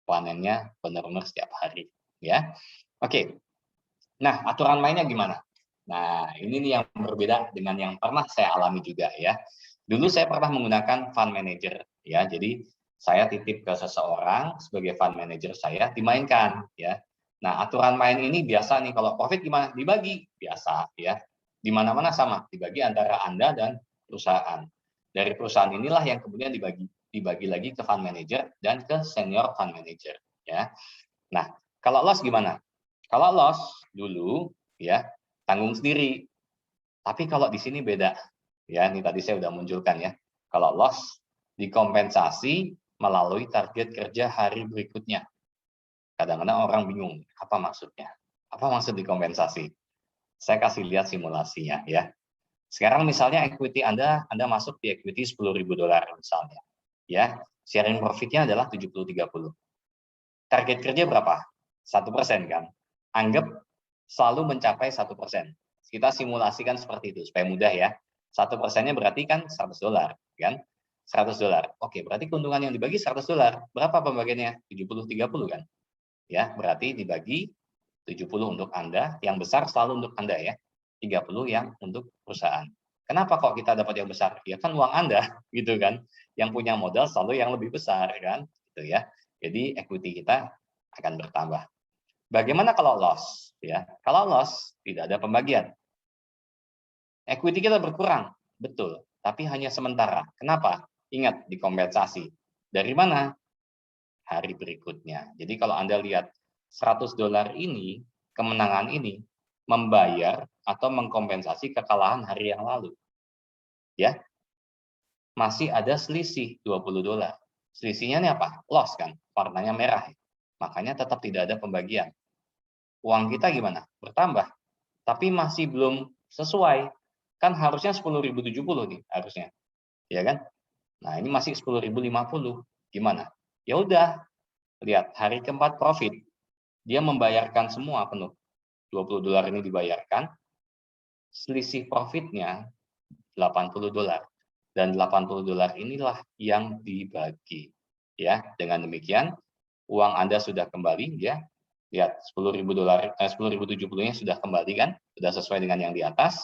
panennya benar-benar setiap hari ya. Oke. Nah, aturan mainnya gimana? Nah, ini nih yang berbeda dengan yang pernah saya alami juga ya. Dulu saya pernah menggunakan fund manager ya. Jadi saya titip ke seseorang sebagai fund manager saya dimainkan ya. Nah, aturan main ini biasa nih, kalau profit gimana? Dibagi biasa ya. Di mana-mana sama, dibagi antara Anda dan perusahaan. Dari perusahaan inilah yang kemudian dibagi lagi ke fund manager dan ke senior fund manager ya. Nah, kalau loss gimana? Kalau loss dulu ya tanggung sendiri. Tapi kalau di sini beda. Ya, ini tadi saya sudah munculkan ya. Kalau loss dikompensasi melalui target kerja hari berikutnya. Kadang-kadang orang bingung, apa maksudnya? Apa maksud dikompensasi? Saya kasih lihat simulasinya ya. Sekarang misalnya equity Anda masuk di equity $10.000 misalnya. Ya, sharing profitnya adalah 70-30. Target kerja berapa? 1% kan? Anggap selalu mencapai 1%. Kita simulasikan seperti itu supaya mudah ya. 1%-nya berarti kan $100 kan? $100. Oke, berarti keuntungan yang dibagi $100. Berapa pembagiannya? 70-30 kan? Ya, berarti dibagi 70 untuk Anda, yang besar selalu untuk Anda ya. 30 yang untuk perusahaan. Kenapa kok kita dapat yang besar? Ya kan uang Anda gitu kan. Yang punya modal selalu yang lebih besar kan. gitu ya. Jadi equity kita akan bertambah. Bagaimana kalau loss? Ya, kalau loss tidak ada pembagian. Equity kita berkurang, betul, tapi hanya sementara. Kenapa? Ingat, dikompensasi. Dari mana? Hari berikutnya. Jadi kalau Anda lihat $100 ini, kemenangan ini membayar atau mengkompensasi kekalahan hari yang lalu. Ya, masih ada selisih $20. Selisihnya ini apa? Loss kan, warnanya merah. Makanya tetap tidak ada pembagian. Uang kita gimana? Bertambah, tapi masih belum sesuai. Kan harusnya 10.070 nih harusnya. Ya kan? Nah, ini masih 10.050. Gimana? Ya udah, lihat hari keempat profit. Dia membayarkan semua penuh. $20 ini dibayarkan. Selisih profitnya $80. Dan $80 inilah yang dibagi. Ya, dengan demikian uang Anda sudah kembali ya. Lihat $10.000 10.070-nya sudah kembali kan? Sudah sesuai dengan yang di atas.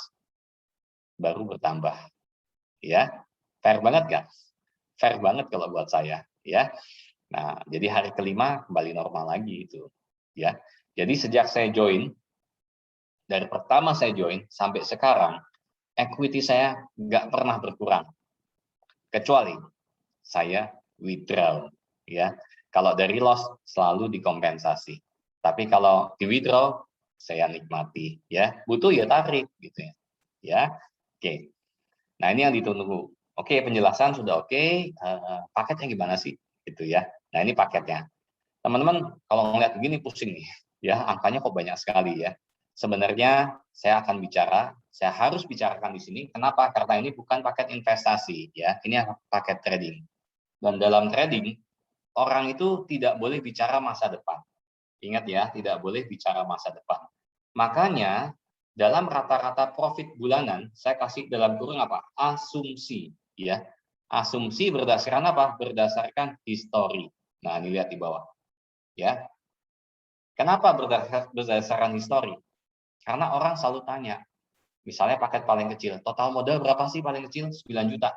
Baru bertambah. Ya. Fair banget nggak? Fair banget kalau buat saya, ya. Nah, jadi hari kelima kembali normal lagi itu, ya. Jadi sejak saya join, dari pertama saya join sampai sekarang, equity saya nggak pernah berkurang, kecuali saya withdraw, ya. Kalau dari loss selalu dikompensasi, tapi kalau di withdraw saya nikmati, ya. Butuh ya tarik, gitu ya. Ya, oke. Nah ini yang ditunggu. Oke, penjelasan sudah oke. Paketnya gimana sih, gitu ya. Nah ini paketnya. Teman-teman kalau ngeliat begini pusing nih, ya angkanya kok banyak sekali ya. Sebenarnya saya akan bicara, saya harus bicarakan di sini. Kenapa? Karena ini bukan paket investasi, ya. Ini paket trading. Dan dalam trading orang itu tidak boleh bicara masa depan. Ingat ya, tidak boleh bicara masa depan. Makanya dalam rata-rata profit bulanan, saya kasih dalam kurung apa? Asumsi, ya. Asumsi berdasarkan apa? Berdasarkan histori. Nah, ini lihat di bawah. Ya. Kenapa berdasarkan histori? Karena orang selalu tanya, misalnya paket paling kecil, total modal berapa sih paling kecil? 9 juta.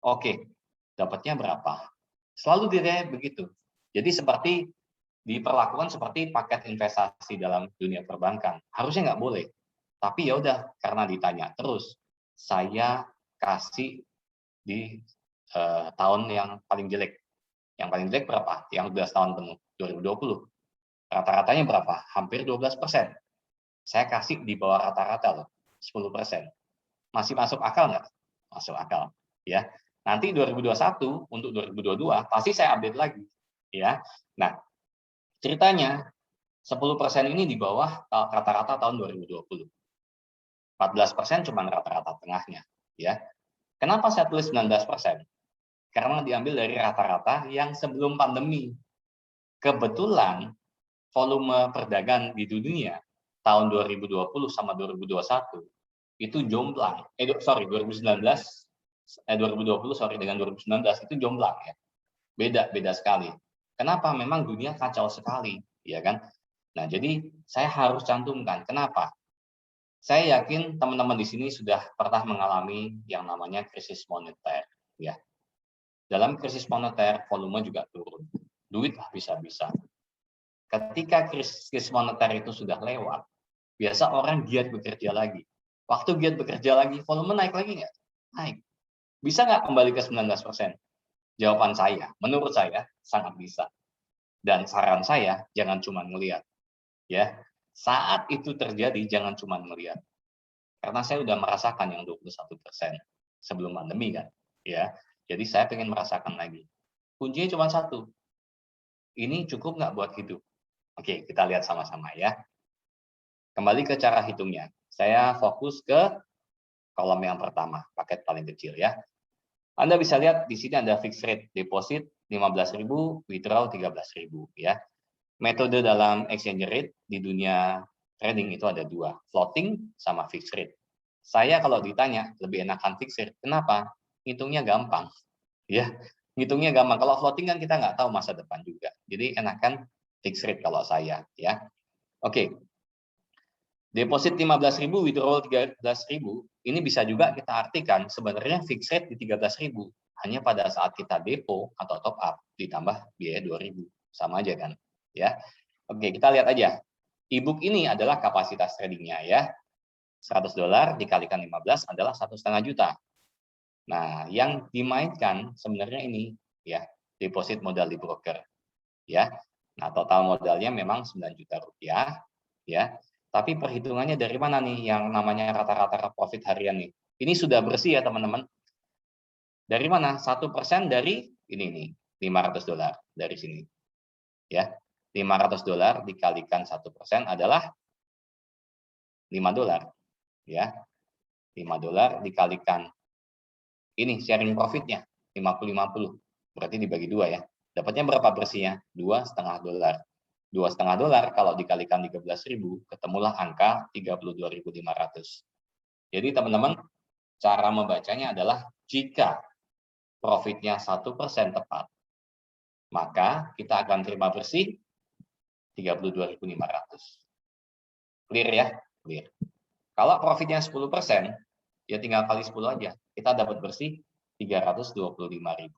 Oke, dapatnya berapa? Selalu ditanya begitu. Jadi seperti diperlakukan seperti paket investasi dalam dunia perbankan. Harusnya nggak boleh. Tapi ya udah, karena ditanya terus, saya kasih di tahun yang paling jelek. Yang paling jelek berapa? Yang 12 tahun penuh, 2020. Rata-ratanya berapa? Hampir 12%. Saya kasih di bawah rata-rata loh, 10%. Masih masuk akal nggak? Masuk akal. Ya. Nanti 2021 untuk 2022 pasti saya update lagi. Ya. Nah, ceritanya 10% ini di bawah rata-rata tahun 2020. 14% cuma rata-rata tengahnya, ya. Kenapa saya tulis 19%? Karena diambil dari rata-rata yang sebelum pandemi. Kebetulan volume perdagangan di dunia tahun 2020 sama 2021 itu jomplang. 2020 dengan 2019 itu jomplang ya. Beda sekali. Kenapa? Memang dunia kacau sekali, ya kan? Nah, jadi saya harus cantumkan. Kenapa? Saya yakin teman-teman di sini sudah pernah mengalami yang namanya krisis moneter, ya. Dalam krisis moneter, volume juga turun. Duit habis-habisan. Ketika krisis moneter itu sudah lewat, biasa orang giat bekerja lagi. Waktu giat bekerja lagi, volume naik lagi nggak? Naik. Bisa nggak kembali ke 19%? Jawaban saya, menurut saya, sangat bisa. Dan saran saya, jangan cuma melihat. Ya, saat itu terjadi jangan cuma melihat, karena saya sudah merasakan yang 21% sebelum pandemi kan, ya. Jadi saya pengen merasakan lagi. Kuncinya cuma satu, ini cukup nggak buat hidup? Oke, kita lihat sama-sama ya. Kembali ke cara hitungnya, saya fokus ke kolom yang pertama, paket paling kecil ya. Anda bisa lihat di sini ada fixed rate deposit 15.000, withdraw 13.000 ya. Metode dalam exchange rate di dunia trading itu ada dua, floating sama fixed rate. Saya kalau ditanya lebih enakan fixed rate, kenapa? Ngitungnya gampang, ya. Ngitungnya gampang. Kalau floating kan kita nggak tahu masa depan juga. Jadi enakan fixed rate kalau saya, ya. Oke. Deposit 15.000, withdrawal 13.000, ini bisa juga kita artikan sebenarnya fixed rate di 13.000. hanya pada saat kita depo atau top up ditambah biaya 2.000. Sama aja kan? Ya. Oke, kita lihat aja. E-book ini adalah kapasitas tradingnya ya. $100 dikalikan 15 adalah 1,5 juta. Nah, yang dimainkan sebenarnya ini ya, deposit modal di broker. Ya. Nah, total modalnya memang 9 juta rupiah ya. Tapi perhitungannya dari mana nih yang namanya rata-rata profit harian nih? Ini sudah bersih ya, teman-teman. Dari mana? 1% dari ini nih, $500 dari sini. Ya. $500 dikalikan 1% adalah $5 ya. $5 dikalikan ini sharing profitnya 50-50, berarti dibagi 2 ya. Dapatnya berapa bersihnya? $2,5. $2,5 kalau dikalikan 13.000 ketemulah angka 32.500. Jadi teman-teman, cara membacanya adalah jika profitnya 1% tepat, maka kita akan terima bersih 32.500. Clear ya? Clear. Kalau profitnya 10%, ya tinggal kali 10 aja. Kita dapat bersih 325.000.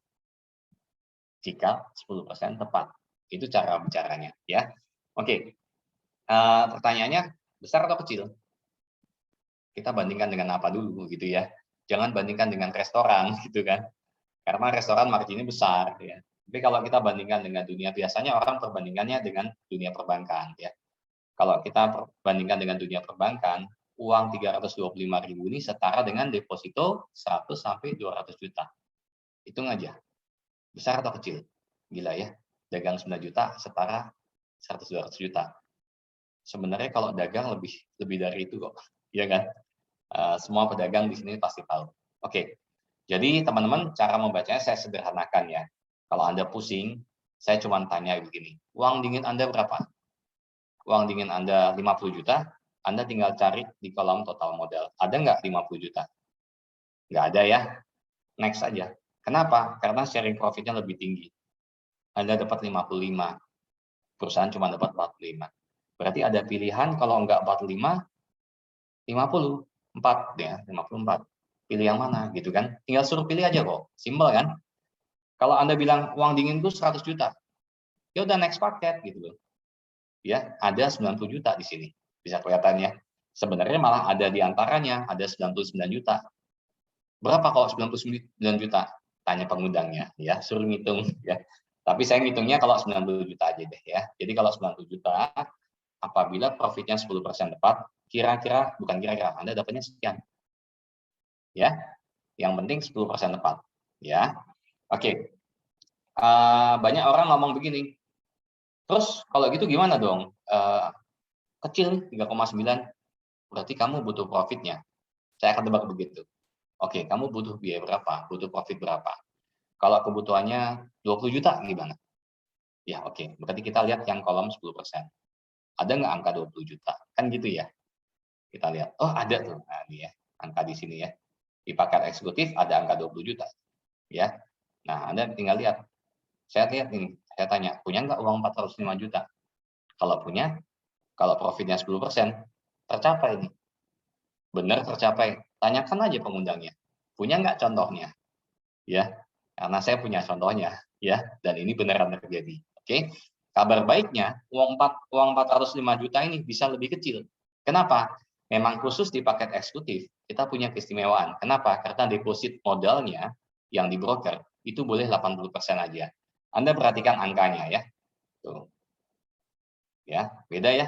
Jika 10% tepat. Itu cara bicaranya ya. Oke. Pertanyaannya besar atau kecil? Kita bandingkan dengan apa dulu gitu ya. Jangan bandingkan dengan restoran gitu kan. Karena restoran marginnya besar ya. Tapi kalau kita bandingkan dengan dunia, biasanya orang perbandingannya dengan dunia perbankan ya. Kalau kita bandingkan dengan dunia perbankan, uang 325.000 ini setara dengan deposito 100 sampai 200 juta. Hitung aja. Besar atau kecil? Gila ya. Dagang 9 juta setara 100-200 juta. Sebenarnya kalau dagang lebih dari itu kok. Iya kan? Semua pedagang di sini pasti tahu. Oke. Jadi teman-teman, cara membacanya saya sederhanakan ya. Kalau Anda pusing, saya cuma tanya begini. Uang dingin Anda berapa? Uang dingin Anda 50 juta, Anda tinggal cari di kolom total modal. Ada nggak 50 juta? Nggak ada ya. Next aja. Kenapa? Karena sharing profitnya lebih tinggi. Anda dapat 55. Perusahaan cuma dapat 45. Berarti ada pilihan kalau nggak 45, 54 ya, 54. Pilih yang mana gitu kan? Tinggal suruh pilih aja kok. Simpel kan? Kalau Anda bilang uang dingin itu 100 juta. Ya udah next paket gitu loh. Ya, ada 90 juta di sini. Bisa kelihatannya. Sebenarnya malah ada di antaranya, ada 99 juta. Berapa kalau 99 juta? Tanya pengundangnya ya, suruh ngitung ya. Tapi saya ngitungnya kalau 90 juta aja deh ya. Jadi kalau 90 juta apabila profitnya 10% tepat, kira-kira bukan kira-kira Anda dapatnya sekian. Ya. Yang penting 10% tepat ya. Oke. Banyak orang ngomong begini. Terus kalau gitu gimana dong? Kecil 3,9, berarti kamu butuh profitnya. Saya akan tebak begitu. Oke, kamu butuh biaya berapa? Butuh profit berapa? Kalau kebutuhannya 20 juta gimana? Ya oke, berarti kita lihat yang kolom 10%. Ada nggak angka 20 juta? Kan gitu ya. Kita lihat, oh ada tuh. Nah ini ya, angka di sini ya. Di paket eksekutif ada angka 20 juta. Ya. Nah, Anda tinggal lihat. Saya lihat ini, saya tanya, punya nggak uang 405 juta? Kalau punya, kalau profitnya 10%, tercapai nih. Benar tercapai. Tanyakan aja pengundangnya. Punya nggak contohnya? Ya, karena saya punya contohnya. Ya, dan ini beneran terjadi. Oke. Kabar baiknya, uang 405 juta ini bisa lebih kecil. Kenapa? Memang khusus di paket eksekutif, kita punya keistimewaan. Kenapa? Karena deposit modalnya yang di broker itu boleh 80% aja. Anda perhatikan angkanya ya. Tuh. Ya, beda ya.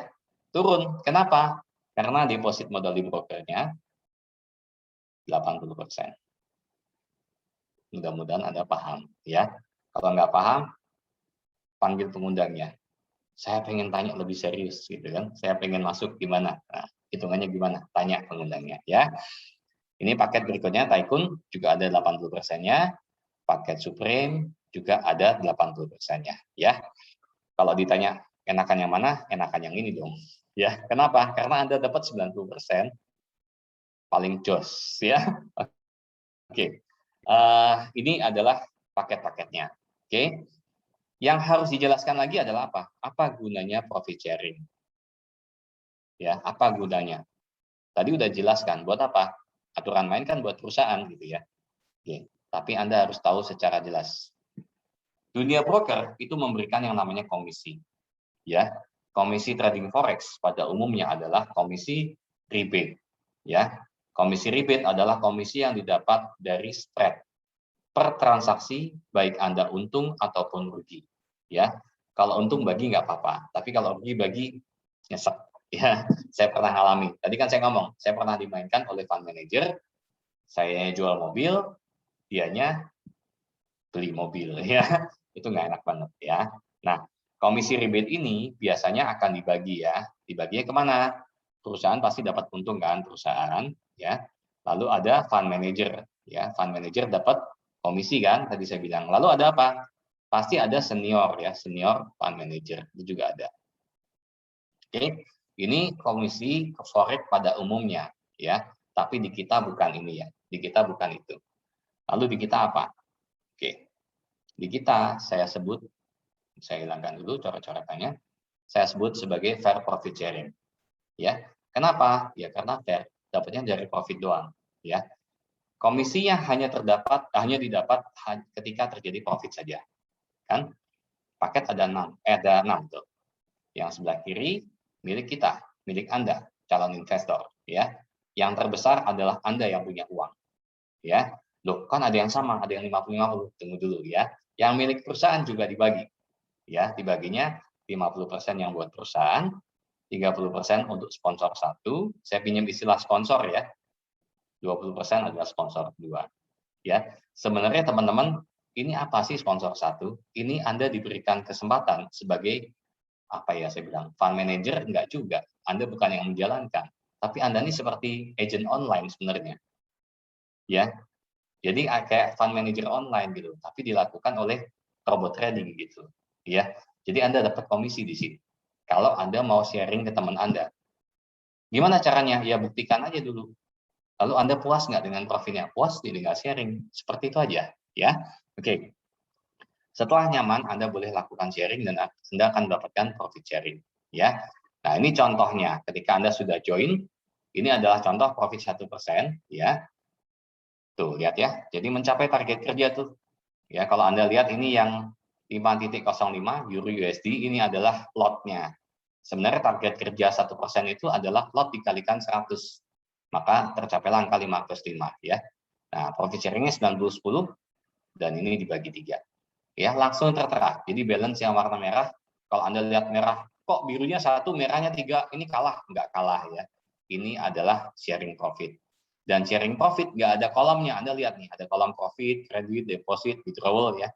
Turun. Kenapa? Karena deposit modal di brokernya 80%. Mudah-mudahan Anda paham ya. Kalau nggak paham, panggil pengundangnya. Saya pengen tanya lebih serius gitu kan. Saya pengen masuk gimana? Nah, hitungannya gimana? Tanya pengundangnya ya. Ini paket berikutnya Tycoon juga ada 80%-nya. Paket Supreme juga ada 80%-nya ya. Kalau ditanya enakan yang mana? Enakan yang ini dong. Ya, kenapa? Karena Anda dapat 90% paling jos ya. Oke. Ini adalah paket-paketnya. Oke. Yang harus dijelaskan lagi adalah apa? Apa gunanya profit sharing? Ya, apa gunanya? Tadi udah jelaskan buat apa? Aturan main kan buat perusahaan gitu ya. Oke. tapi Anda harus tahu secara jelas. Dunia broker itu memberikan yang namanya komisi. Ya, komisi trading forex pada umumnya adalah komisi rebate. Ya, komisi rebate adalah komisi yang didapat dari spread per transaksi, baik Anda untung ataupun rugi. Ya, kalau untung bagi nggak apa-apa, tapi kalau rugi bagi nyesek. Ya, saya pernah alami. Tadi kan saya ngomong, saya pernah dimainkan oleh fund manager. Saya jual mobil, dianya beli mobil. Ya, itu nggak enak banget ya. Nah, komisi rebate ini biasanya akan dibagi ya. Dibaginya kemana? Perusahaan pasti dapat untung kan perusahaan, ya. Lalu ada fund manager, ya. Fund manager dapat komisi kan, tadi saya bilang. Lalu ada apa? Pasti ada senior ya, senior fund manager itu juga ada. Oke, ini komisi forex pada umumnya, ya. Tapi di kita bukan ini ya, di kita bukan itu. Lalu di kita apa? Oke, di kita saya sebut, saya hilangkan dulu coret-coretannya, saya sebut sebagai fair profit sharing. Ya, kenapa? Ya karena fair, dapatnya dari profit doang. Ya, komisinya hanya didapat ketika terjadi profit saja. Kan? Paket ada 6 tuh. Yang sebelah kiri milik kita, milik Anda, calon investor, ya. Yang terbesar adalah Anda yang punya uang. Ya. Loh, kan ada yang sama, ada yang 50-50. Tunggu dulu ya. Yang milik perusahaan juga dibagi. Ya, dibaginya 50% yang buat perusahaan, 30% untuk sponsor satu. Saya pinjam istilah sponsor ya. 20% adalah sponsor dua. Ya, sebenarnya teman-teman, ini apa sih sponsor satu? Ini Anda diberikan kesempatan sebagai apa ya saya bilang fund manager, enggak juga. Anda bukan yang menjalankan, tapi Anda ini seperti agent online sebenarnya. Ya. Jadi kayak fund manager online gitu, tapi dilakukan oleh robot trading gitu. Ya. Jadi Anda dapat komisi di sini. Kalau Anda mau sharing ke teman Anda. Gimana caranya? Ya buktikan aja dulu. Lalu Anda puas nggak dengan profilnya? Puas, tinggal sharing. Seperti itu aja. Ya. Oke. Setelah nyaman, Anda boleh lakukan sharing dan Anda akan mendapatkan profit sharing. Ya. Nah, ini contohnya. Ketika Anda sudah join, ini adalah contoh profit 1%. Ya. Tuh, lihat ya. Jadi mencapai target kerja tuh. Ya, kalau Anda lihat ini yang 5.05 Euro USD, ini adalah lotnya. Sebenarnya target kerja 1% itu adalah lot dikalikan 100. Maka tercapailah angka 5+5. Ya. Nah, profit sharingnya 90-10, dan ini dibagi 3. Ya, langsung tertera. Jadi balance yang warna merah, kalau Anda lihat merah, kok birunya 1, merahnya 3, ini kalah. Nggak kalah ya. Ini adalah sharing profit. Dan sharing profit nggak ada kolomnya. Anda lihat nih, ada kolom profit, credit, deposit, withdrawal ya.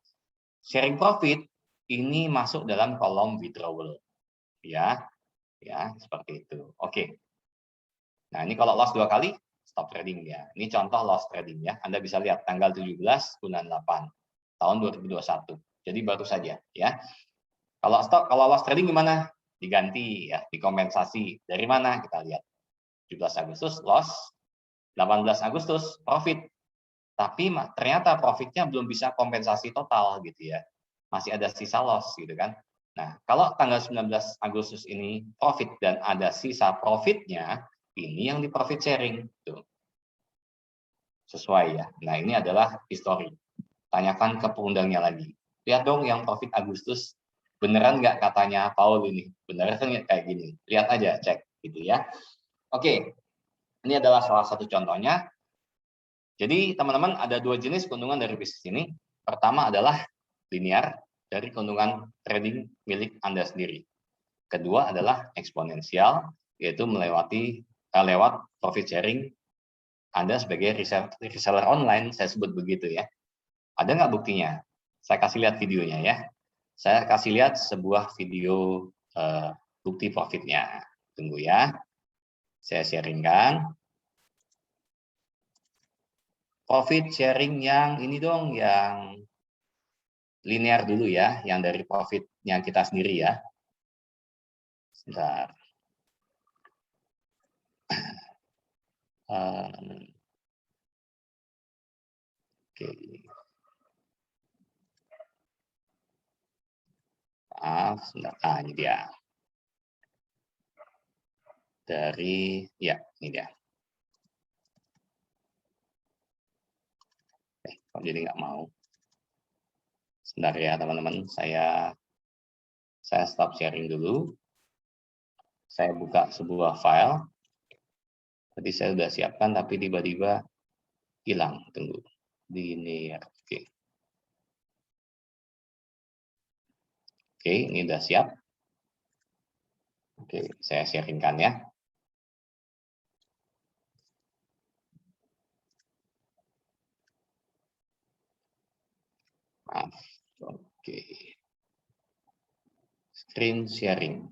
Sharing profit ini masuk dalam kolom withdrawal. Ya, ya seperti itu. Oke. Nah, ini kalau loss 2 kali, stop trading ya. Ini contoh loss trading ya. Anda bisa lihat tanggal 17 bulan 8 tahun 2021. Jadi baru saja ya. Kalau loss trading gimana? Diganti ya, dikompensasi. Dari mana? Kita lihat. 17 Agustus loss, 18 Agustus profit. Tapi ternyata profitnya belum bisa kompensasi total gitu ya. Masih ada sisa loss gitu kan. Nah, kalau tanggal 19 Agustus ini profit dan ada sisa profitnya, ini yang di profit sharing tuh. Sesuai ya. Nah, ini adalah history. Tanyakan ke pengundangnya lagi. Lihat dong yang profit Agustus, beneran nggak katanya Paul ini? Beneran nggak kayak gini? Lihat aja, cek gitu ya. Oke, ini adalah salah satu contohnya. Jadi teman-teman ada 2 jenis keuntungan dari bisnis ini. Pertama adalah linear dari keuntungan trading milik Anda sendiri. Kedua adalah eksponensial, yaitu lewat profit sharing Anda sebagai reseller online, saya sebut begitu ya. Ada nggak buktinya? Saya kasih lihat videonya ya. Saya kasih lihat sebuah video bukti profitnya. Tunggu ya. Saya sharingkan. Profit sharing yang ini dong, yang linear dulu ya, yang dari profitnya kita sendiri ya. Sebentar. Oke. Maaf, sebentar. Ini dia. Ini dia. Kok jadi nggak mau? Sebentar ya teman-teman, saya stop sharing dulu. Saya buka sebuah file. Tadi saya sudah siapkan, tapi tiba-tiba hilang. Tunggu. Linear. Oke, ini sudah siap. Oke, saya sharingkan ya. Maaf. Oke. Screen sharing.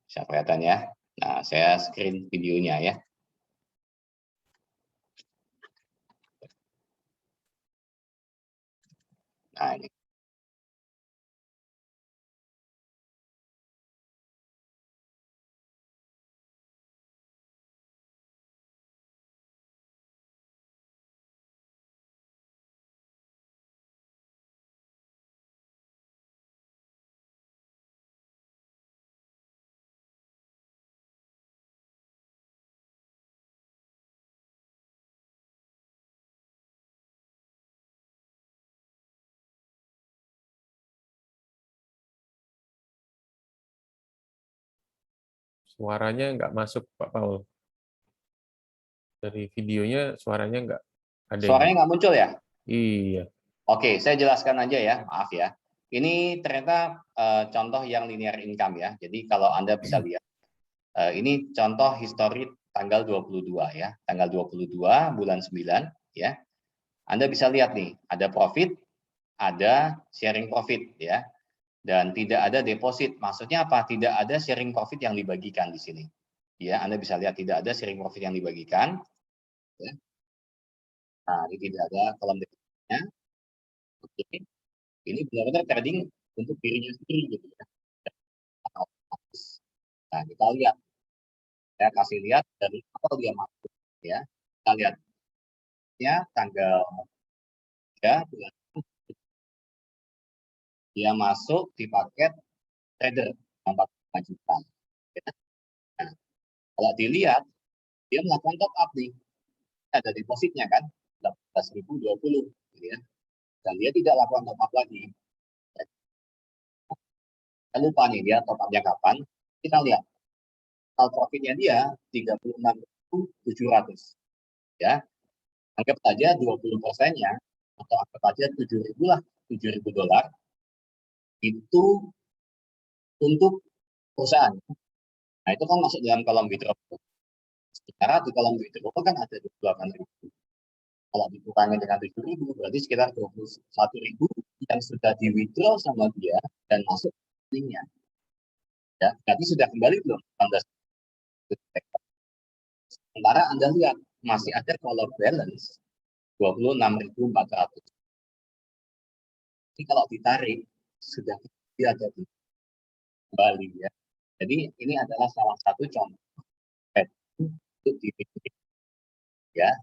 Bisa kelihatan ya. Nah, saya screen videonya ya. Nah, ini. Suaranya nggak masuk, Pak Paul. Dari videonya suaranya nggak ada. Suaranya nggak muncul ya? Iya. Oke, saya jelaskan aja ya, maaf ya. Ini ternyata contoh yang linear income ya. Jadi kalau Anda bisa lihat, ini contoh histori tanggal 22 ya. Tanggal 22 bulan 9 ya. Anda bisa lihat nih, ada profit, ada sharing profit ya. Dan tidak ada deposit. Maksudnya apa? Tidak ada sharing profit yang dibagikan di sini. Ya, Anda bisa lihat tidak ada sharing profit yang dibagikan. Ya. Nah, ini tidak ada kolom depositnya. Oke. Ini benar-benar trading untuk dirinya sendiri gitu ya. Nah, kita lihat. Saya kasih lihat dari awal dia masuk ya. Kita lihat ya tanggal 3 bulan dia masuk di paket trader 45 juta. Ya. Nah, kalau dilihat dia melakukan top up nih. Ada depositnya kan 18.020 gitu ya. Dan dia tidak lakukan top up lagi. Saya lupa nih dia top up-nya kapan. Kita lihat. Total profitnya dia 36.700 ya. Anggap saja 20%-nya atau anggap saja 7.000 lah, 7.000 dolar itu untuk perusahaan. Nah, itu kan masuk dalam kolom withdraw. Sementara di kolom withdraw kan ada 28.000. Kalau dikurangi dengan 7.000 berarti sekitar 21.000 yang sudah di withdraw sama dia dan masuk rekeningnya. Ya, berarti sudah kembali belum? Sementara Anda lihat masih ada color balance 26.400. Jadi kalau ditarik sudah dia ada di kembali ya. Jadi ini adalah salah satu contoh untuk dipilih ya.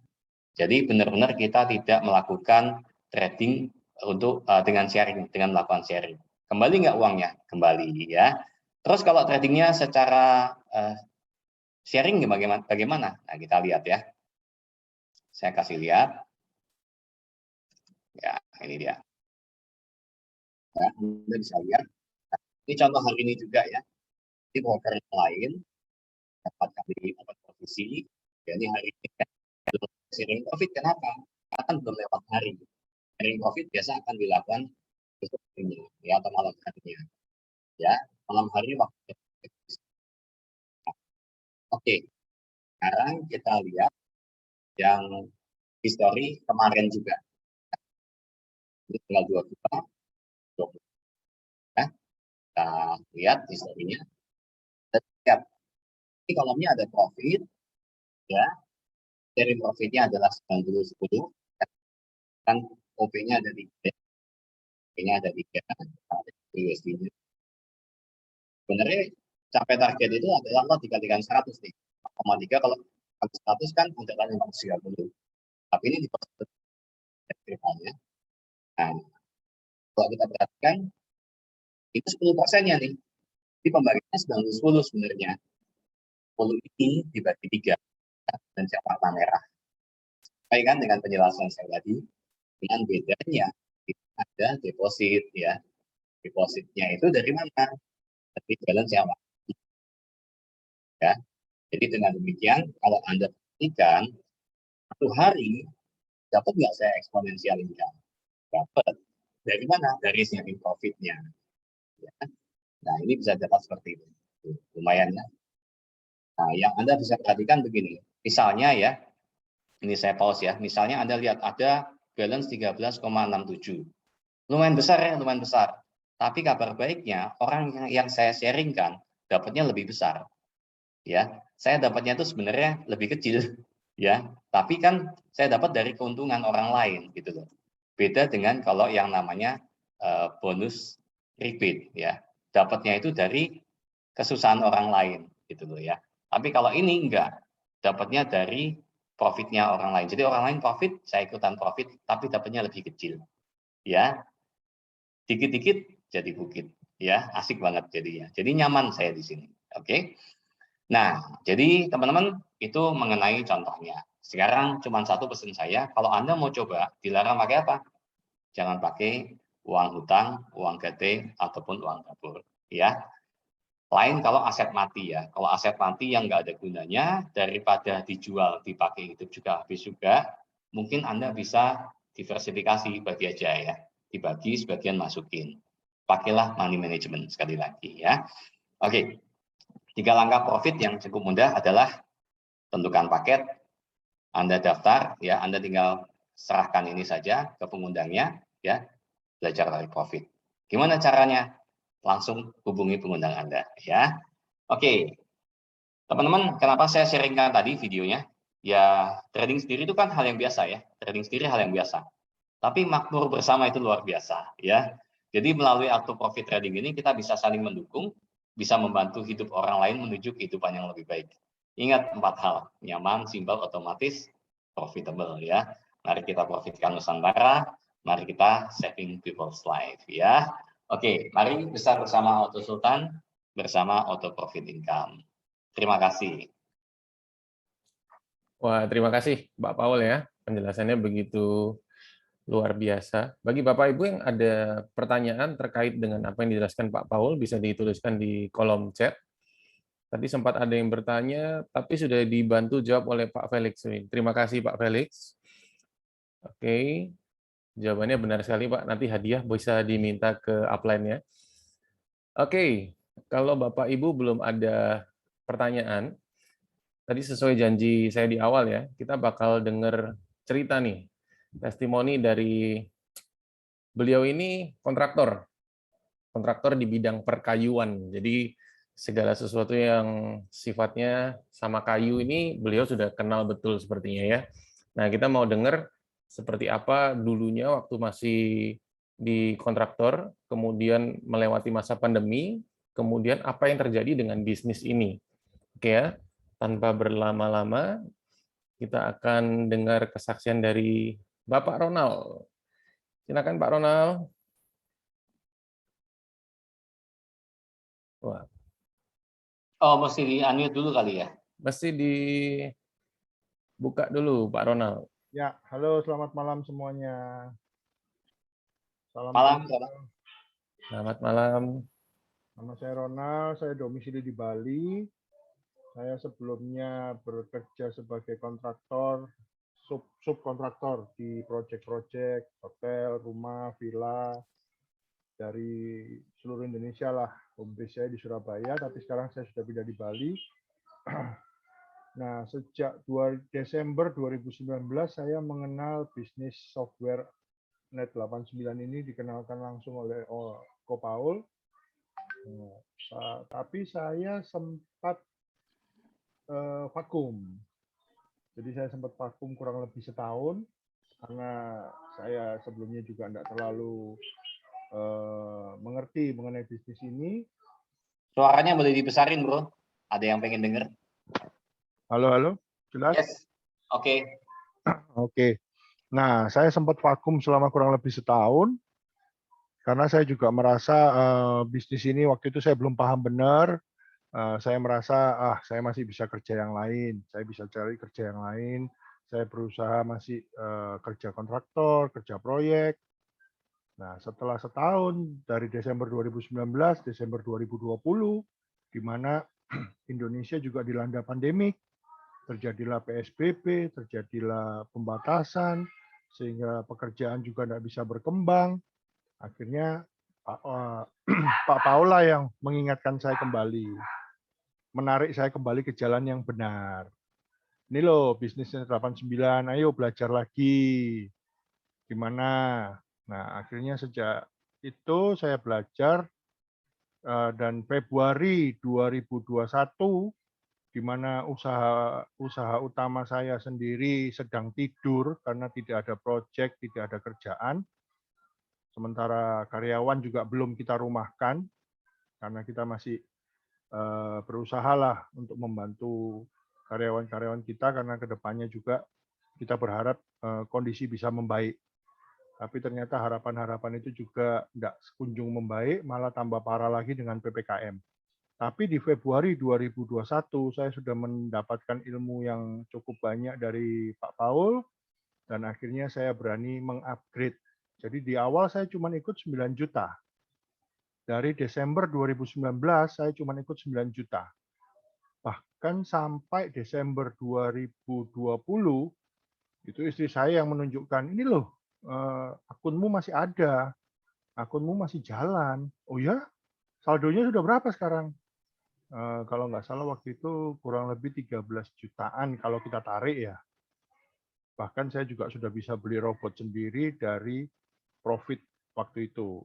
Jadi benar-benar kita tidak melakukan trading untuk dengan sharing, dengan melakukan sharing. Kembali nggak uangnya? Kembali ya. Terus kalau tradingnya secara sharing bagaimana? Nah, kita lihat ya. Saya kasih lihat. Ya, ini dia. Ya, Anda bisa lihat. Nah, ini contoh hari ini juga ya. Ini broker yang lain dapat kali dapat posisi. Ya, ini hari ini ya. Sharing profit kenapa? Karena belum lewat hari. Sharing profit biasa akan dilakukan besok harinya, ya atau malam harinya. Ya, malam hari waktu. Oke, sekarang kita lihat yang histori kemarin juga. Ini tinggal 2 juta. Ya, kita lihat historinya. Kita lihat, ini kolomnya ada profit, ya. Sharing profitnya adalah 90-10. Kan OP-nya ada 3. OP-nya ada 3. Ada USD-nya. Sebenarnya capai target itu adalah lo dikalikan 100 nih. 0,3 kalau 100 kan adalah 530. Tapi ini di perspektifnya. Nah, kalau kita perhatikan itu 10%-nya nih. Jadi pembagiannya 90-10 sebenarnya. 10 ini dibagi 3 dan yang warna merah. Baik kan dengan penjelasan saya tadi, dengan bedanya ada deposit ya. Depositnya itu dari mana? Dari balance yang warna ya. Jadi dengan demikian kalau Anda perhatikan satu hari dapat nggak saya eksponensial income? Dapat. Dari mana? Dari sharing profitnya. Ya. Nah ini bisa dapat seperti itu. Lumayan ya. Nah yang Anda bisa perhatikan begini. Misalnya ya, ini saya pause ya. Misalnya Anda lihat ada balance 13,67. Lumayan besar ya, lumayan besar. Tapi kabar baiknya orang yang saya sharingkan dapatnya lebih besar. Ya, saya dapatnya itu sebenarnya lebih kecil ya. Tapi kan saya dapat dari keuntungan orang lain gitu loh. Beda dengan kalau yang namanya bonus rebate ya. Dapatnya itu dari kesusahan orang lain gitu loh ya. Tapi kalau ini enggak, dapatnya dari profitnya orang lain. Jadi orang lain profit, saya ikutan profit, tapi dapatnya lebih kecil. Ya, dikit-dikit jadi bukit. Ya, asik banget jadinya. Jadi nyaman saya di sini. Oke. Nah, jadi teman-teman itu mengenai contohnya. Sekarang cuma satu pesan saya, kalau Anda mau coba, dilarang pakai apa? Jangan pakai uang hutang, uang gadai, ataupun uang dapur. Ya, lain kalau aset mati ya. Kalau aset mati yang nggak ada gunanya, daripada dijual, dipakai hidup juga habis juga, mungkin Anda bisa diversifikasi, bagi aja ya. Dibagi, sebagian masukin. Pakailah money management sekali lagi ya. Oke, 3 langkah profit yang cukup mudah adalah tentukan paket, Anda daftar, ya Anda tinggal serahkan ini saja ke pengundangnya, ya belajar dari profit. Gimana caranya? Langsung hubungi pengundang Anda, ya. Oke, teman-teman, kenapa saya sharingkan tadi videonya? Ya, trading sendiri itu kan hal yang biasa ya. Trading sendiri hal yang biasa. Tapi makmur bersama itu luar biasa, ya. Jadi melalui auto profit trading ini kita bisa saling mendukung, bisa membantu hidup orang lain menuju kehidupan yang lebih baik. Ingat 4 hal, nyaman, simpel, otomatis, profitable ya. Mari kita profitkan Nusantara, mari kita saving people's life ya. Oke, mari besar bersama Auto Sultan, bersama Auto Profit Income. Terima kasih. Wah, terima kasih Pak Paul ya. Penjelasannya begitu luar biasa. Bagi Bapak Ibu yang ada pertanyaan terkait dengan apa yang dijelaskan Pak Paul, bisa dituliskan di kolom chat. Tadi sempat ada yang bertanya, tapi sudah dibantu jawab oleh Pak Felix. Terima kasih Pak Felix. Oke, jawabannya benar sekali Pak. Nanti hadiah bisa diminta ke upline-nya. Oke, kalau Bapak Ibu belum ada pertanyaan, tadi sesuai janji saya di awal ya, kita bakal dengar cerita nih, testimoni dari beliau ini kontraktor di bidang perkayuan. Jadi segala sesuatu yang sifatnya sama kayu ini beliau sudah kenal betul sepertinya ya. Nah, kita mau dengar seperti apa dulunya waktu masih di kontraktor, kemudian melewati masa pandemi, kemudian apa yang terjadi dengan bisnis ini. Oke ya, tanpa berlama-lama, kita akan dengar kesaksian dari Bapak Ronald. Silakan Pak Ronald. Wah, Oh, mesti di-unmute dulu kali ya? mesti dibuka dulu Pak Ronald. Ya, halo, selamat malam semuanya. Salam Malam. kenal. Selamat malam. Nama saya Ronald, saya domisili di Bali. Saya sebelumnya bekerja sebagai kontraktor, subkontraktor di proyek-proyek hotel, rumah, villa dari seluruh Indonesia lah. Home base saya di Surabaya, tapi sekarang saya sudah pindah di Bali. Nah, sejak Desember 2019 saya mengenal bisnis software Net 89 ini dikenalkan langsung oleh Ko Paul. Tapi saya sempat vakum. Jadi saya sempat vakum kurang lebih setahun karena saya sebelumnya juga tidak terlalu mengerti mengenai bisnis ini. Suaranya boleh dibesarin, Bro. Ada yang pengen denger? Halo, halo, jelas? Yes. Oke. Oke. Nah, saya sempat vakum selama kurang lebih setahun Karena saya juga merasa bisnis ini waktu itu saya belum paham benar. Saya merasa saya masih bisa kerja yang lain, saya bisa cari kerja yang lain. Saya berusaha masih kerja kontraktor, kerja proyek. Nah, setelah setahun dari Desember 2019, Desember 2020, di mana Indonesia juga dilanda pandemik, terjadilah PSBB, terjadilah pembatasan, sehingga pekerjaan juga tidak bisa berkembang. Akhirnya Pak Paula yang mengingatkan saya kembali, menarik saya kembali ke jalan yang benar. Ini loh bisnisnya 89, ayo belajar lagi. Gimana? Nah, akhirnya sejak itu saya belajar dan Februari 2021 di mana usaha utama saya sendiri sedang tidur karena tidak ada proyek, tidak ada kerjaan. Sementara karyawan juga belum kita rumahkan karena kita masih berusaha lah untuk membantu karyawan-karyawan kita karena kedepannya juga kita berharap kondisi bisa membaik. Tapi ternyata harapan-harapan itu juga tidak kunjung membaik, malah tambah parah lagi dengan PPKM. Tapi di Februari 2021 saya sudah mendapatkan ilmu yang cukup banyak dari Pak Paul dan akhirnya saya berani mengupgrade. Jadi di awal saya cuma ikut 9 juta. Dari Desember 2019 saya cuma ikut 9 juta. Bahkan sampai Desember 2020 itu istri saya yang menunjukkan, ini loh akunmu masih ada, akunmu masih jalan. Oh ya, saldonya sudah berapa sekarang? Kalau nggak salah waktu itu kurang lebih 13 jutaan kalau kita tarik ya. Bahkan saya juga sudah bisa beli robot sendiri dari profit waktu itu.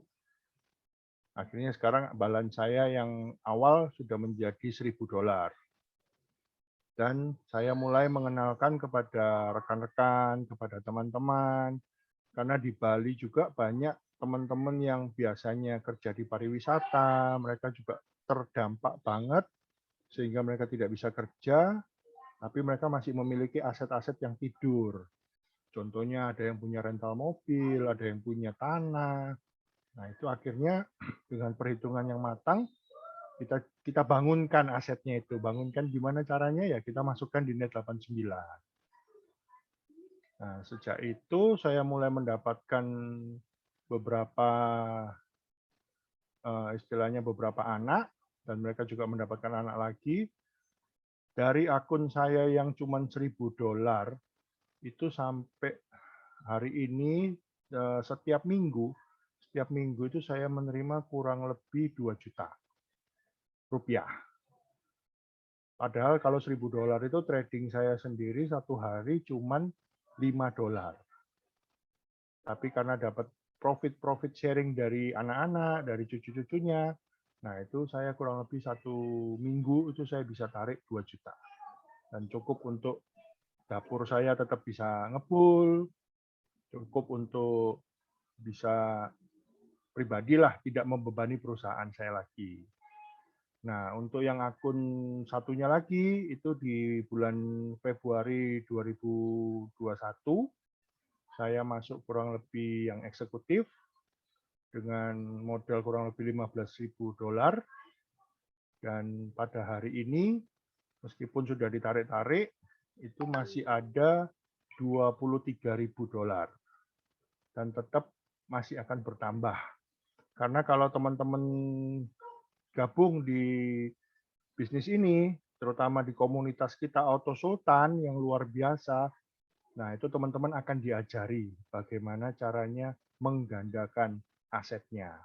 Akhirnya sekarang balance saya yang awal sudah menjadi $1.000. Dan saya mulai mengenalkan kepada rekan-rekan, kepada teman-teman, karena di Bali juga banyak teman-teman yang biasanya kerja di pariwisata, mereka juga terdampak banget, sehingga mereka tidak bisa kerja, tapi mereka masih memiliki aset-aset yang tidur. Contohnya ada yang punya rental mobil, ada yang punya tanah. Nah itu akhirnya dengan perhitungan yang matang, kita bangunkan asetnya itu. Bangunkan gimana caranya? Ya kita masukkan di Net 89. Nah, sejak itu saya mulai mendapatkan beberapa istilahnya beberapa anak dan mereka juga mendapatkan anak lagi. Dari akun saya yang cuma $1.000 itu sampai hari ini setiap minggu itu saya menerima kurang lebih 2 juta rupiah. Padahal kalau $1.000 itu trading saya sendiri satu hari cuman $5. Tapi karena dapat profit sharing dari anak-anak, dari cucu-cucunya, nah itu saya kurang lebih 1 minggu itu saya bisa tarik 2 juta. Dan cukup untuk dapur saya tetap bisa ngebul, cukup untuk bisa pribadilah, tidak membebani perusahaan saya lagi. Nah, untuk yang akun satunya lagi, itu di bulan Februari 2021, saya masuk kurang lebih yang eksekutif, dengan modal kurang lebih $15.000, dan pada hari ini, meskipun sudah ditarik-tarik, itu masih ada $23.000, dan tetap masih akan bertambah. Karena kalau teman-teman gabung di bisnis ini, terutama di komunitas kita Auto Sultan yang luar biasa, nah itu teman-teman akan diajari bagaimana caranya menggandakan asetnya.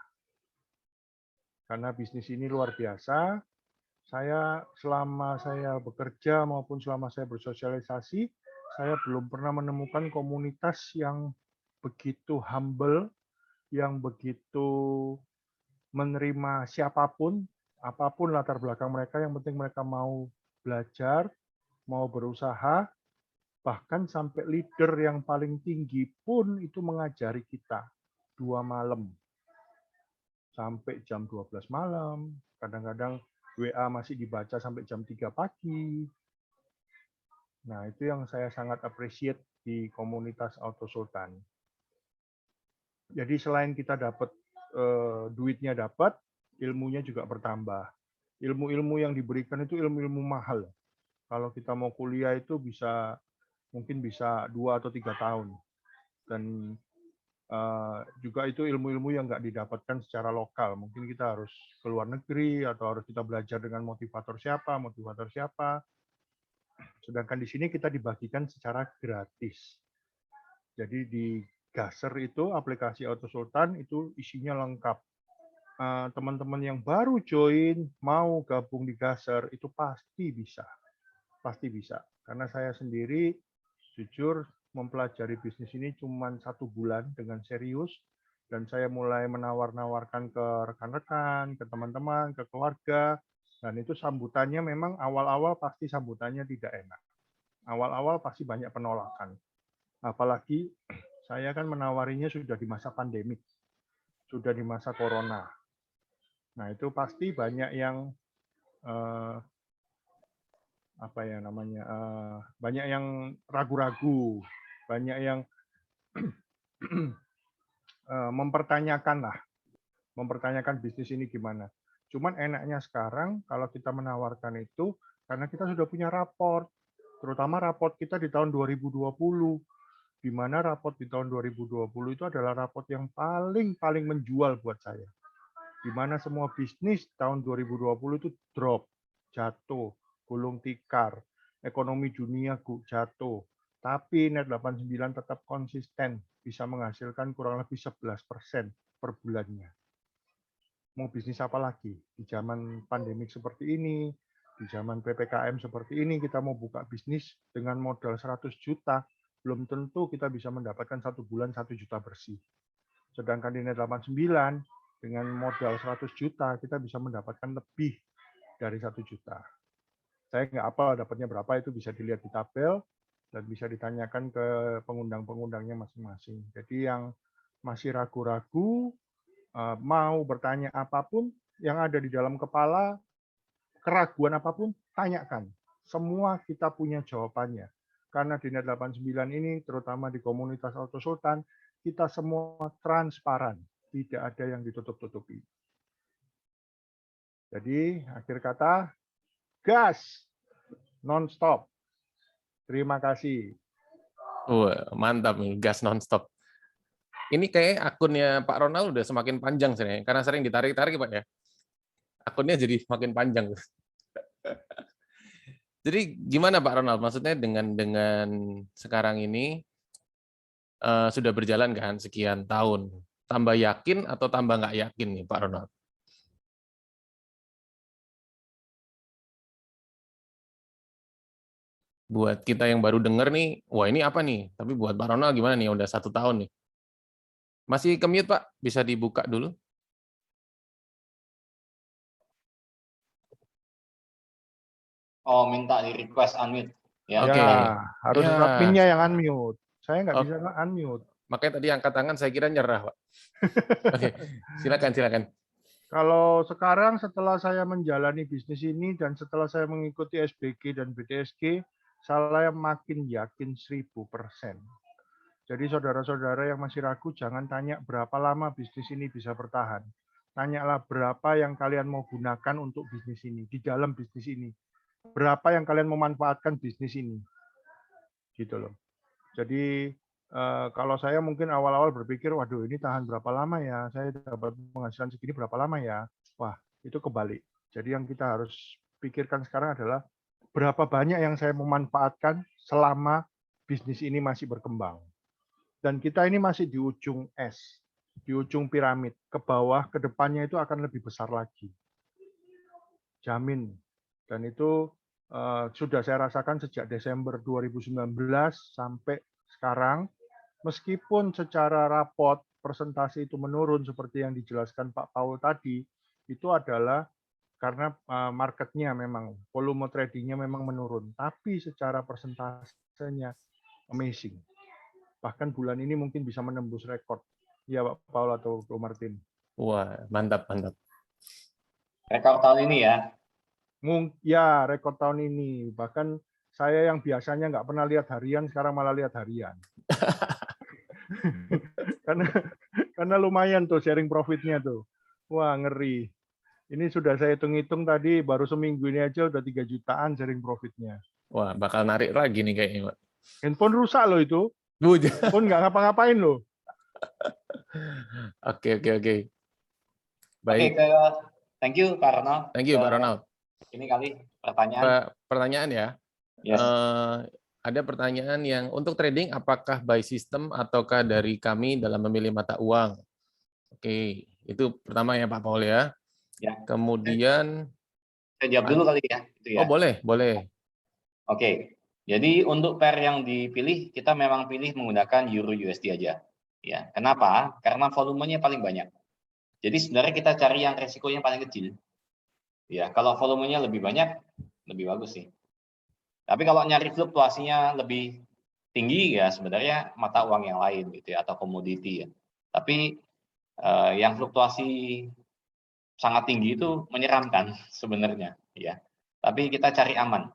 Karena bisnis ini luar biasa, selama saya bekerja maupun selama saya bersosialisasi, saya belum pernah menemukan komunitas yang begitu humble, yang begitu menerima siapapun, apapun latar belakang mereka, yang penting mereka mau belajar, mau berusaha, bahkan sampai leader yang paling tinggi pun itu mengajari kita 2 malam. Sampai jam 12 malam, kadang-kadang WA masih dibaca sampai jam 3 pagi. Nah, itu yang saya sangat appreciate di komunitas Auto Sultan. Jadi selain kita dapat duitnya dapat, ilmunya juga bertambah. Ilmu-ilmu yang diberikan itu ilmu-ilmu mahal. Kalau kita mau kuliah itu mungkin bisa 2 atau 3 tahun. Dan juga itu ilmu-ilmu yang nggak didapatkan secara lokal. Mungkin kita harus ke luar negeri atau harus kita belajar dengan motivator siapa. Sedangkan di sini kita dibagikan secara gratis. Jadi di Gaser itu, aplikasi Auto Sultan itu isinya lengkap. Teman-teman yang baru join, mau gabung di Gaser, itu pasti bisa. Pasti bisa. Karena saya sendiri, jujur, mempelajari bisnis ini cuma 1 bulan dengan serius, dan saya mulai menawar-nawarkan ke rekan-rekan, ke teman-teman, ke keluarga, dan itu sambutannya memang awal-awal pasti sambutannya tidak enak. Awal-awal pasti banyak penolakan. Apalagi saya kan menawarinya sudah di masa pandemik, sudah di masa corona. Nah, itu pasti banyak yang banyak yang ragu-ragu, banyak yang mempertanyakan bisnis ini gimana. Cuman enaknya sekarang kalau kita menawarkan itu karena kita sudah punya raport, terutama raport kita di tahun 2020, di mana raport di tahun 2020 itu adalah raport yang paling menjual buat saya. Di mana semua bisnis tahun 2020 itu drop, jatuh, gulung tikar, ekonomi dunia jatuh. Tapi Net 89 tetap konsisten, bisa menghasilkan kurang lebih 11% per bulannya. Mau bisnis apa lagi? Di zaman pandemik seperti ini, di zaman PPKM seperti ini, kita mau buka bisnis dengan modal 100 juta, belum tentu kita bisa mendapatkan 1 bulan 1 juta bersih. Sedangkan di Net 89, dengan modal 100 juta, kita bisa mendapatkan lebih dari 1 juta. Saya nggak apa dapatnya berapa, itu bisa dilihat di tabel, dan bisa ditanyakan ke pengundang-pengundangnya masing-masing. Jadi yang masih ragu-ragu, mau bertanya apapun yang ada di dalam kepala, keraguan apapun, tanyakan. Semua kita punya jawabannya. Karena di Net 89 ini, terutama di komunitas Auto Sultan, kita semua transparan. Tidak ada yang ditutup-tutupi. Jadi, akhir kata, gas, non-stop. Terima kasih. Wah, mantap nih, gas nonstop. Ini kayak akunnya Pak Ronald udah semakin panjang sih, karena sering ditarik-tarik Pak ya. Akunnya jadi semakin panjang. Jadi gimana Pak Ronald? Maksudnya dengan sekarang ini sudah berjalan kan sekian tahun. Tambah yakin atau tambah nggak yakin nih Pak Ronald? Buat kita yang baru denger nih, wah ini apa nih? Tapi buat Pak Ronald gimana nih? Udah 1 tahun nih. Masih ke-mute Pak? Bisa dibuka dulu? Oh, minta di request unmute. Ya, Oke. Harus Ya. adminnya yang unmute. Saya nggak bisa unmute. Makanya tadi angkat tangan saya kira nyerah Pak. Oke, silakan. Kalau sekarang setelah saya menjalani bisnis ini dan setelah saya mengikuti SBG dan BTSG, saya makin yakin 1000%. Jadi saudara-saudara yang masih ragu, jangan tanya berapa lama bisnis ini bisa bertahan. Tanyalah berapa yang kalian mau gunakan untuk bisnis ini, di dalam bisnis ini. Berapa yang kalian memanfaatkan bisnis ini. Gitu loh. Jadi kalau saya mungkin awal-awal berpikir, waduh ini tahan berapa lama ya, saya dapat penghasilan segini berapa lama ya. Wah, itu kebalik. Jadi yang kita harus pikirkan sekarang adalah berapa banyak yang saya memanfaatkan selama bisnis ini masih berkembang. Dan kita ini masih di ujung es, di ujung piramid. Ke bawah, ke depannya itu akan lebih besar lagi. Jamin. Dan itu sudah saya rasakan sejak Desember 2019 sampai sekarang. Meskipun secara rapot presentasi itu menurun seperti yang dijelaskan Pak Paul tadi, itu adalah karena marketnya memang, volume tradingnya memang menurun. Tapi secara persentasenya amazing. Bahkan bulan ini mungkin bisa menembus rekor. Ya Pak Paul atau Bro Martin. Wah, mantap. rekor tahun ini ya. Ya, rekor tahun ini. Bahkan saya yang biasanya nggak pernah lihat harian, sekarang malah lihat harian. Karena lumayan tuh sharing profitnya tuh. Wah, ngeri. Ini sudah saya hitung-hitung tadi, baru seminggu ini aja udah 3 jutaan sharing profitnya. Wah, bakal narik lagi nih kayaknya, Pak. Handphone rusak loh itu. Bu, Handphone nggak ngapa-ngapain loh. Oke, oke, oke. Oke, Baik. thank you Pak Ronald. Thank you, Pak Ronald. Ini kali pertanyaan. Pertanyaan ya. Yes. Ada pertanyaan yang untuk trading apakah by system ataukah dari kami dalam memilih mata uang? Oke, itu pertama ya Pak Paul ya. Ya. Kemudian Saya jawab dulu kali ya. Itu ya. oh boleh, boleh. Oke. Jadi untuk pair yang dipilih kita memang pilih menggunakan Euro USD aja. Ya. Kenapa? Karena volumenya paling banyak. Jadi sebenarnya kita cari yang resikonya paling kecil. Ya, kalau volumenya lebih banyak lebih bagus sih. Tapi kalau nyari fluktuasinya lebih tinggi ya sebenarnya mata uang yang lain gitu ya atau komoditi ya. Tapi yang fluktuasi sangat tinggi itu menyeramkan sebenarnya ya. Tapi kita cari aman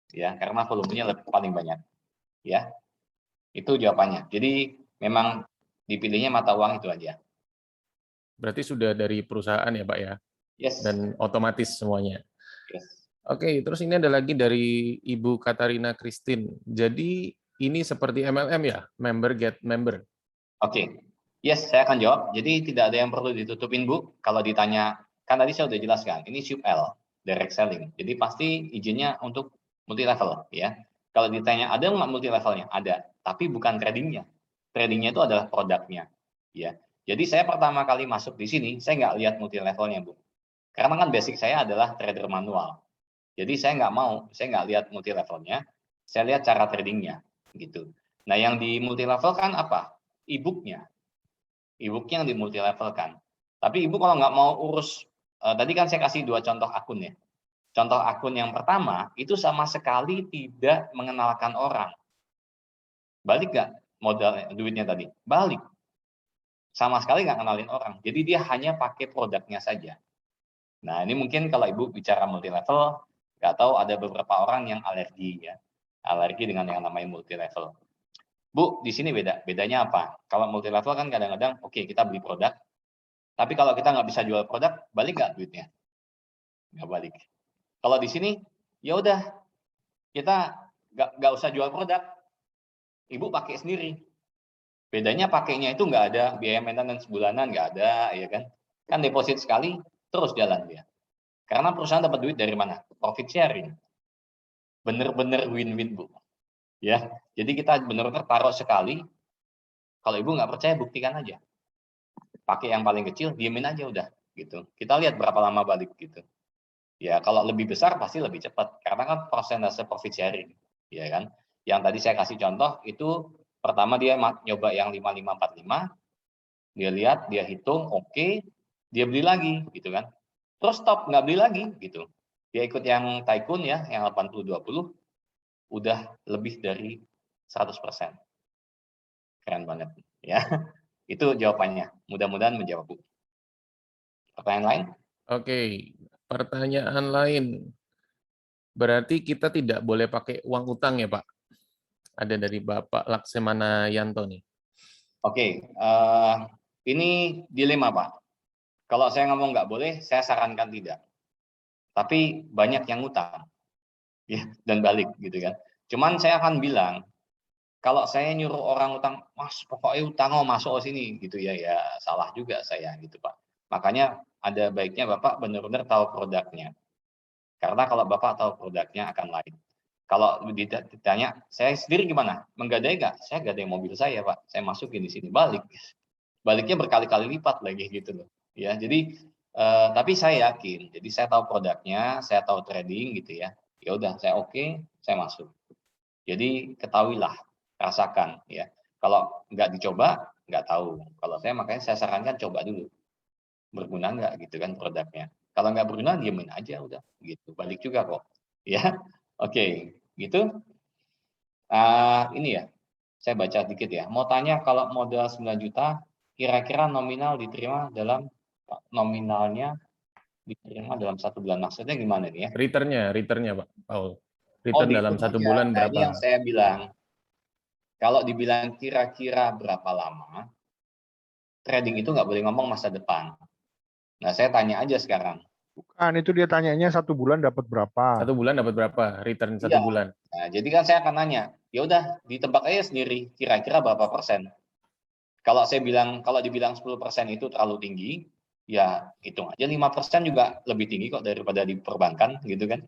ya karena volumenya lebih paling banyak ya. Itu jawabannya. Jadi memang dipilihnya mata uang itu aja. Berarti sudah dari perusahaan ya Pak ya? Yes. Dan otomatis semuanya. Yes. Oke, terus ini ada lagi dari Ibu Katarina Christine. Jadi ini seperti MLM ya? Member get member. Oke. Yes, saya akan jawab. Jadi tidak ada yang perlu ditutupin Bu. Kalau ditanya, kan tadi saya sudah jelaskan, ini SUP-L, direct selling. Jadi pasti izinnya untuk multi level ya. Kalau ditanya ada nggak multi levelnya? Ada, tapi bukan tradingnya. Tradingnya itu adalah produknya ya. Jadi saya pertama kali masuk di sini, saya nggak lihat multi levelnya Bu. Karena kan basic saya adalah trader manual. Jadi saya nggak lihat multi levelnya, saya lihat cara tradingnya gitu. Nah yang di multi level kan apa? E-booknya yang di multi level kan. Tapi Ibu kalau nggak mau urus, tadi kan saya kasih 2 contoh akun ya. Contoh akun yang pertama, itu sama sekali tidak mengenalkan orang. Balik nggak modal duitnya tadi? Balik. Sama sekali nggak kenalin orang. Jadi dia hanya pakai produknya saja. Nah ini mungkin kalau Ibu bicara multi level, nggak tahu ada beberapa orang yang alergi ya. Alergi dengan yang namanya multi level. Bu, di sini bedanya apa? Kalau multi level kan kadang-kadang, oke, kita beli produk, tapi kalau kita nggak bisa jual produk, balik nggak duitnya? Nggak balik. Kalau di sini, ya udah, kita nggak usah jual produk, Ibu pakai sendiri. Bedanya pakainya itu nggak ada biaya maintenance bulanan, nggak ada, ya kan? Kan deposit sekali, terus jalan dia. Karena perusahaan dapat duit dari mana? Profit sharing. Bener-bener win-win, Bu. Ya, jadi kita benar-benar taruh sekali. Kalau Ibu nggak percaya, buktikan aja. Pakai yang paling kecil, diemin aja udah, gitu. Kita lihat berapa lama balik gitu. Ya, kalau lebih besar pasti lebih cepat karena kan persentase profit sharing, ya kan. Yang tadi saya kasih contoh itu pertama dia nyoba yang 5545, dia lihat, dia hitung, oke, dia beli lagi gitu kan. Terus stop, nggak beli lagi gitu. Dia ikut yang Tycoon ya, yang 80-20, udah lebih dari 100%. Keren banget ya. Itu jawabannya. Mudah-mudahan menjawab, Bu. Pertanyaan lain? Oke, pertanyaan lain. Berarti kita tidak boleh pakai uang utang ya Pak? Ada dari Bapak Laksamana Yanto nih. Oke, ini dilema Pak. Kalau saya ngomong nggak boleh, saya sarankan tidak. Tapi banyak yang utang, ya, dan balik gitu kan. Cuman saya akan bilang, kalau saya nyuruh orang utang, Mas, pokoknya utang mau masuk ke sini gitu ya, ya salah juga saya gitu Pak. Makanya ada baiknya Bapak benar-benar tahu produknya. Karena kalau Bapak tahu produknya akan lain. Kalau ditanya, saya sendiri gimana? Menggadai nggak? Saya gadai mobil saya Pak, saya masukin di sini, balik. Baliknya berkali-kali lipat lagi gitu loh. Ya, jadi tapi saya yakin. Jadi saya tahu produknya, saya tahu trading gitu ya. Ya udah, saya oke, saya masuk. Jadi ketahuilah, rasakan ya. Kalau nggak dicoba, nggak tahu. Kalau saya makanya saya sarankan coba dulu. Berguna nggak gitu kan produknya. Kalau nggak berguna, diemin aja udah gitu. Balik juga kok. Ya, oke, gitu. Ini ya, saya baca dikit ya. Mau tanya kalau modal 9 juta, kira-kira nominal diterima dalam nominalnya diterima dalam 1 bulan. Maksudnya gimana nih ya? Returnnya Pak Paul. Oh, Return dalam dihitung 1 aja. bulan Nah, ini yang berapa? saya bilang. Kalau dibilang kira-kira berapa lama, trading itu nggak boleh ngomong masa depan. Nah, saya tanya aja sekarang. Bukan, itu dia tanyanya 1 bulan dapat berapa. 1 bulan dapat berapa? Return 1 Iya. bulan. Nah, jadi kan saya akan nanya, ya udah ditebak aja sendiri, kira-kira berapa persen? Kalau dibilang 10% itu terlalu tinggi, ya hitung aja 5% juga lebih tinggi kok daripada di perbankan, gitu kan?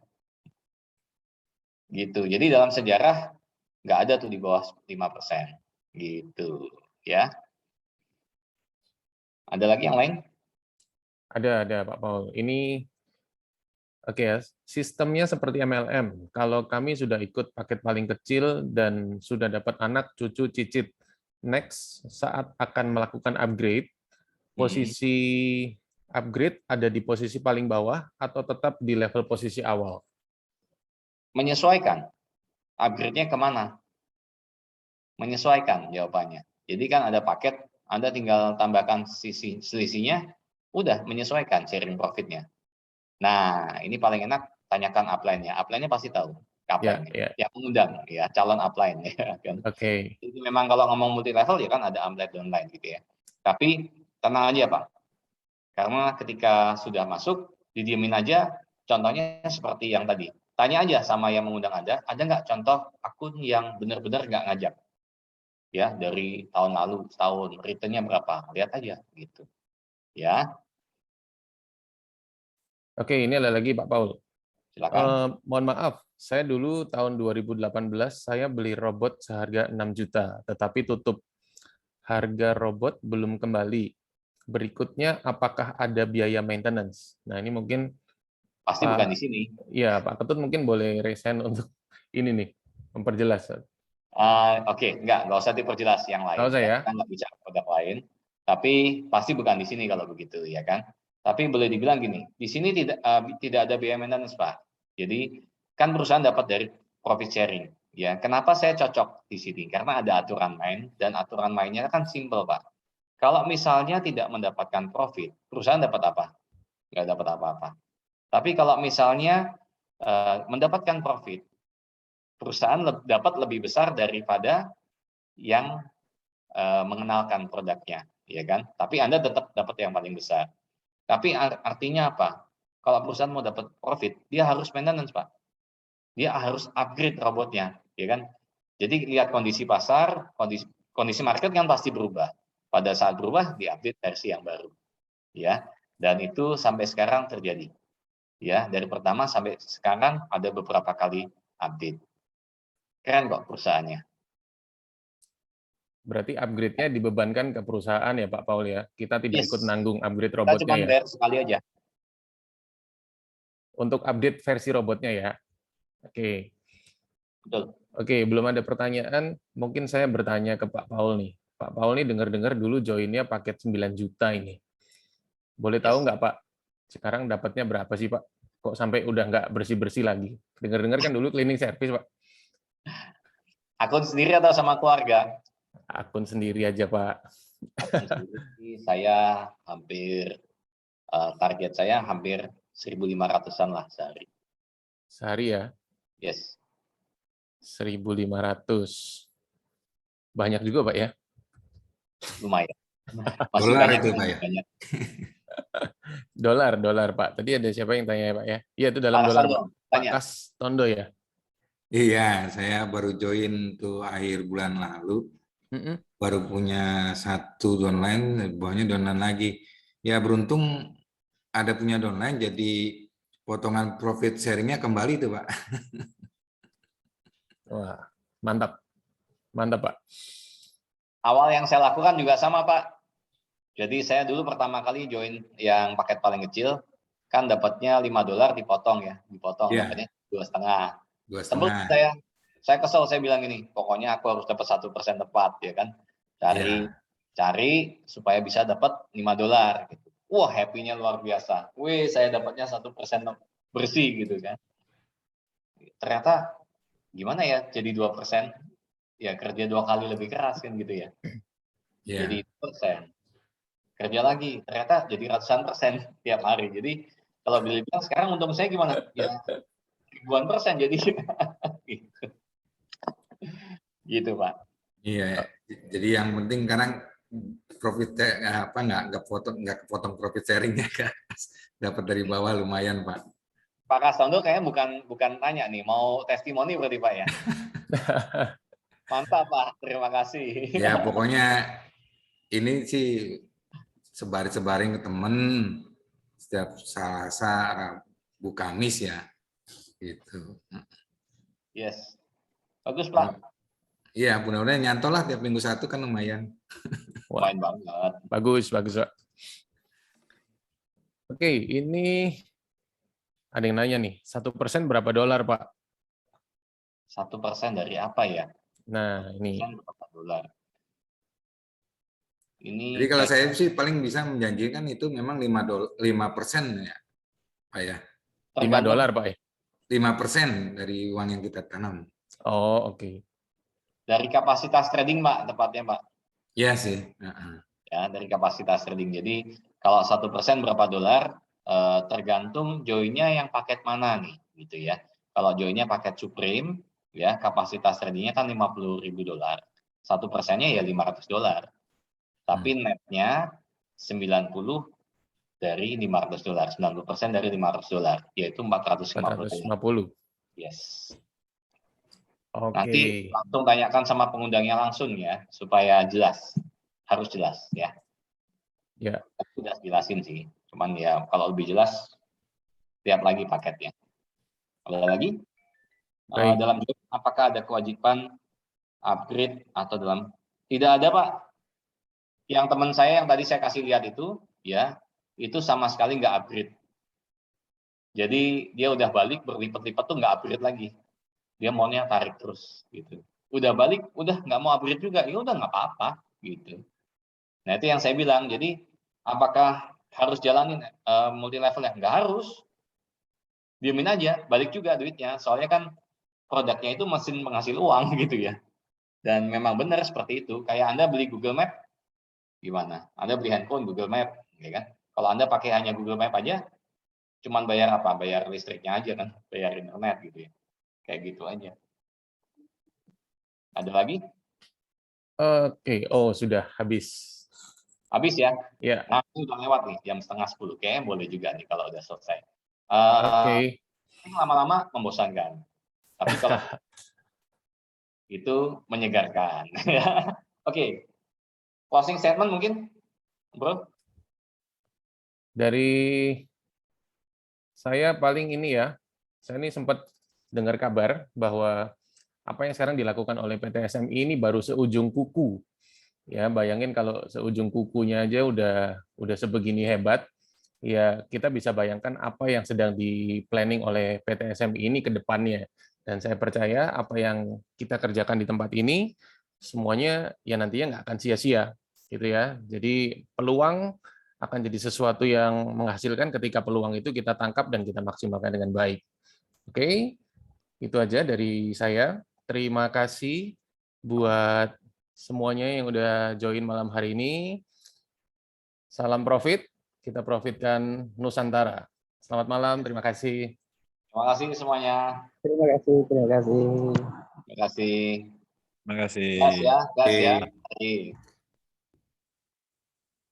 Gitu. Jadi dalam sejarah nggak ada tuh di bawah 5%, gitu, ya. Ada lagi yang lain? Ada Pak Paul. Ini oke ya, sistemnya seperti MLM. Kalau kami sudah ikut paket paling kecil dan sudah dapat anak, cucu, cicit, next saat akan melakukan upgrade, posisi upgrade ada di posisi paling bawah atau tetap di level posisi awal? Menyesuaikan. Upgrade-nya kemana? Menyesuaikan jawabannya. Jadi kan ada paket, Anda tinggal tambahkan selisihnya, udah menyesuaikan sharing profit-nya. Nah, ini paling enak tanyakan upline-nya. Upline-nya pasti tahu Ya, upline-nya. ya. Yang mengundang, ya calon upline ya kan. Oke. Jadi memang kalau ngomong multi level ya kan ada upline downline gitu ya. Tapi tenang aja Pak, karena ketika sudah masuk didiemin aja. Contohnya seperti yang tadi. Tanya aja sama yang mengundang Anda, ada nggak contoh akun yang benar-benar nggak ngajak? Ya, dari tahun lalu, setahun, return-nya berapa? Lihat aja gitu. Ya, Oke, ini ada lagi Pak Paul. silakan. Mohon maaf, saya dulu tahun 2018 saya beli robot seharga 6 juta, tetapi tutup. Harga robot belum kembali. Berikutnya, apakah ada biaya maintenance? Nah, ini mungkin Pasti bukan di sini. ya Pak Ketut mungkin boleh resign untuk ini nih, memperjelas. Oke, nggak usah diperjelas yang Tahu lain. Ya. saya? Kita nggak bicara produk lain. Tapi pasti bukan di sini kalau begitu, ya kan? Tapi boleh dibilang gini, di sini tidak ada biaya maintenance, Pak. Jadi kan perusahaan dapat dari profit sharing. Ya, kenapa saya cocok di sini? Karena ada aturan main dan aturan mainnya kan simple, Pak. Kalau misalnya tidak mendapatkan profit, perusahaan dapat apa? Nggak dapat apa-apa. Tapi kalau misalnya mendapatkan profit, perusahaan dapat lebih besar daripada yang mengenalkan produknya, ya kan? Tapi Anda tetap dapat yang paling besar. Tapi artinya apa? Kalau perusahaan mau dapat profit, dia harus maintenance, Pak. Dia harus upgrade robotnya, ya kan? Jadi lihat kondisi pasar, kondisi market kan pasti berubah. Pada saat berubah, diupdate versi yang baru, ya. Dan itu sampai sekarang terjadi, ya. Dari pertama sampai sekarang ada beberapa kali update. Keren kok perusahaannya. Berarti upgrade-nya dibebankan ke perusahaan ya Pak Paul ya? Kita tidak ikut Yes. nanggung upgrade Kita robotnya cuma ya? bayar sekali aja. Untuk update versi robotnya ya? Oke. Betul. Oke, belum ada pertanyaan. Mungkin saya bertanya ke Pak Paul nih. Pak Paul nih dengar-dengar dulu joinnya paket 9 juta ini. Boleh tahu Yes. nggak Pak, sekarang dapatnya berapa sih Pak? Kok sampai udah nggak bersih-bersih lagi? Dengar-dengar kan dulu cleaning service Pak. Akun sendiri atau sama keluarga? Akun sendiri aja Pak. Akun sendiri saya hampir target saya hampir 1.500-an lah sehari. Sehari ya? Yes. 1.500. Banyak juga Pak ya? Lumayan. Masih Dolar banyak, itu Pak ya? banyak. Dolar Pak. Tadi ada siapa yang tanya ya Pak ya? Iya itu dalam Pak dolar Tondo, Pak. Pak tanya. Kas Tondo ya? Iya, saya baru join tuh akhir bulan lalu. Baru punya 1 downline, bawahnya downline lagi. Ya beruntung ada punya downline, jadi potongan profit sharingnya kembali tuh Pak. Wah, mantap. Mantap Pak. Awal yang saya lakukan juga sama Pak. Jadi saya dulu pertama kali join yang paket paling kecil, kan dapatnya $5 dipotong ya, dipotong Iya. dapatnya 2,5. 2,5. Saya kesel, saya bilang ini, pokoknya aku harus dapat 1% tepat, ya kan? Cari supaya bisa dapat $5 gitu. Wah, happy-nya luar biasa. Wih, saya dapatnya 1% bersih gitu kan. Ternyata gimana ya jadi 2%? Ya kerja 2 kali lebih keras kan gitu ya. Jadi 2%. Kerja lagi, ternyata jadi ratusan persen tiap hari. Jadi kalau dibilang sekarang untung saya gimana? Ya ribuan persen jadi gitu Pak. Iya, jadi yang penting sekarang profit apa nggak kepotong profit sharingnya kan. Dapat dari bawah lumayan Pak. Pak Kasando kayaknya bukan tanya nih, mau testimoni berarti Pak ya. Mantap Pak, terima kasih. Ya pokoknya ini sih sebarin ke temen setiap Selasa, Rabu, Kamis ya, gitu. Yes, bagus Pak. Iya, mudah-mudahan nyantol lah tiap minggu satu kan lumayan. Lumayan banget. Bagus, Pak. Oke, ini ada yang nanya nih, 1% berapa dolar, Pak? 1% dari apa ya? Nah, ini. 1% berapa dolar? Ini Jadi kalau saya sih paling bisa menjanjikan itu memang 5% ya, Pak ya. 5 dolar, Pak ya? 5% dari uang yang kita tanam. Oh, oke. Dari kapasitas trading, Pak, tepatnya, Pak. Iya sih. Ya, dari kapasitas trading. Jadi kalau 1% berapa dolar, tergantung joinnya yang paket mana nih, gitu ya. Kalau joinnya paket Supreme, ya kapasitas tradingnya kan 50.000 dolar. 1%-nya ya 500 dolar. Tapi netnya 90 dari 500 dolar, 90% dari 500 dolar, yaitu 450. Yes. Oke. Nanti langsung tanyakan sama pengundangnya langsung ya, supaya jelas. Harus jelas ya. Ya. Aku udah jelasin sih, cuman ya kalau lebih jelas, lihat lagi paketnya. Ada lagi? Dalam job, apakah ada kewajiban upgrade atau dalam? Tidak ada Pak. Yang teman saya yang tadi saya kasih lihat itu, ya, itu sama sekali nggak upgrade. Jadi dia udah balik berlipat-lipat tuh nggak upgrade lagi. Dia maunya tarik terus gitu. Udah balik, udah nggak mau upgrade juga, ya udah nggak apa-apa gitu. Nah itu yang saya bilang. Jadi apakah harus jalanin multi level ya? Nggak harus. Diemin aja, balik juga duitnya. Soalnya kan produknya itu mesin penghasil uang gitu ya. Dan memang benar seperti itu. Kayak Anda beli Google Map, gimana? Anda beli handphone Google Map, ya kan? Kalau Anda pakai hanya Google Map aja, cuman bayar apa? Bayar listriknya aja kan, bayar internet gitu ya. Kayak gitu aja. Ada lagi? Oke, oh sudah habis. Habis ya? Ya. Nah, ini udah lewat nih, jam 9:30. Kayaknya boleh juga nih kalau udah selesai. Oke. Lama-lama membosankan. Tapi kalau itu menyegarkan. Oke. Closing statement mungkin, Bro? Dari saya paling ini ya, saya ini sempat dengar kabar bahwa apa yang sekarang dilakukan oleh PT SMI ini baru seujung kuku. Ya, bayangin kalau seujung kukunya aja udah sebegini hebat, ya kita bisa bayangkan apa yang sedang di-planning oleh PT SMI ini ke depannya. Dan saya percaya apa yang kita kerjakan di tempat ini semuanya ya nantinya nggak akan sia-sia, gitu ya. Jadi peluang akan jadi sesuatu yang menghasilkan ketika peluang itu kita tangkap dan kita maksimalkan dengan baik. Oke, itu aja dari saya. Terima kasih buat semuanya yang udah join malam hari ini. Salam profit, kita profitkan Nusantara. Selamat malam, terima kasih. Terima kasih semuanya. Terima kasih. Terima kasih. Terima kasih. Gas ya, gas ya. Terima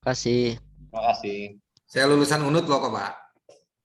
kasih. Terima kasih. Saya lulusan UNUD loh kok Pak.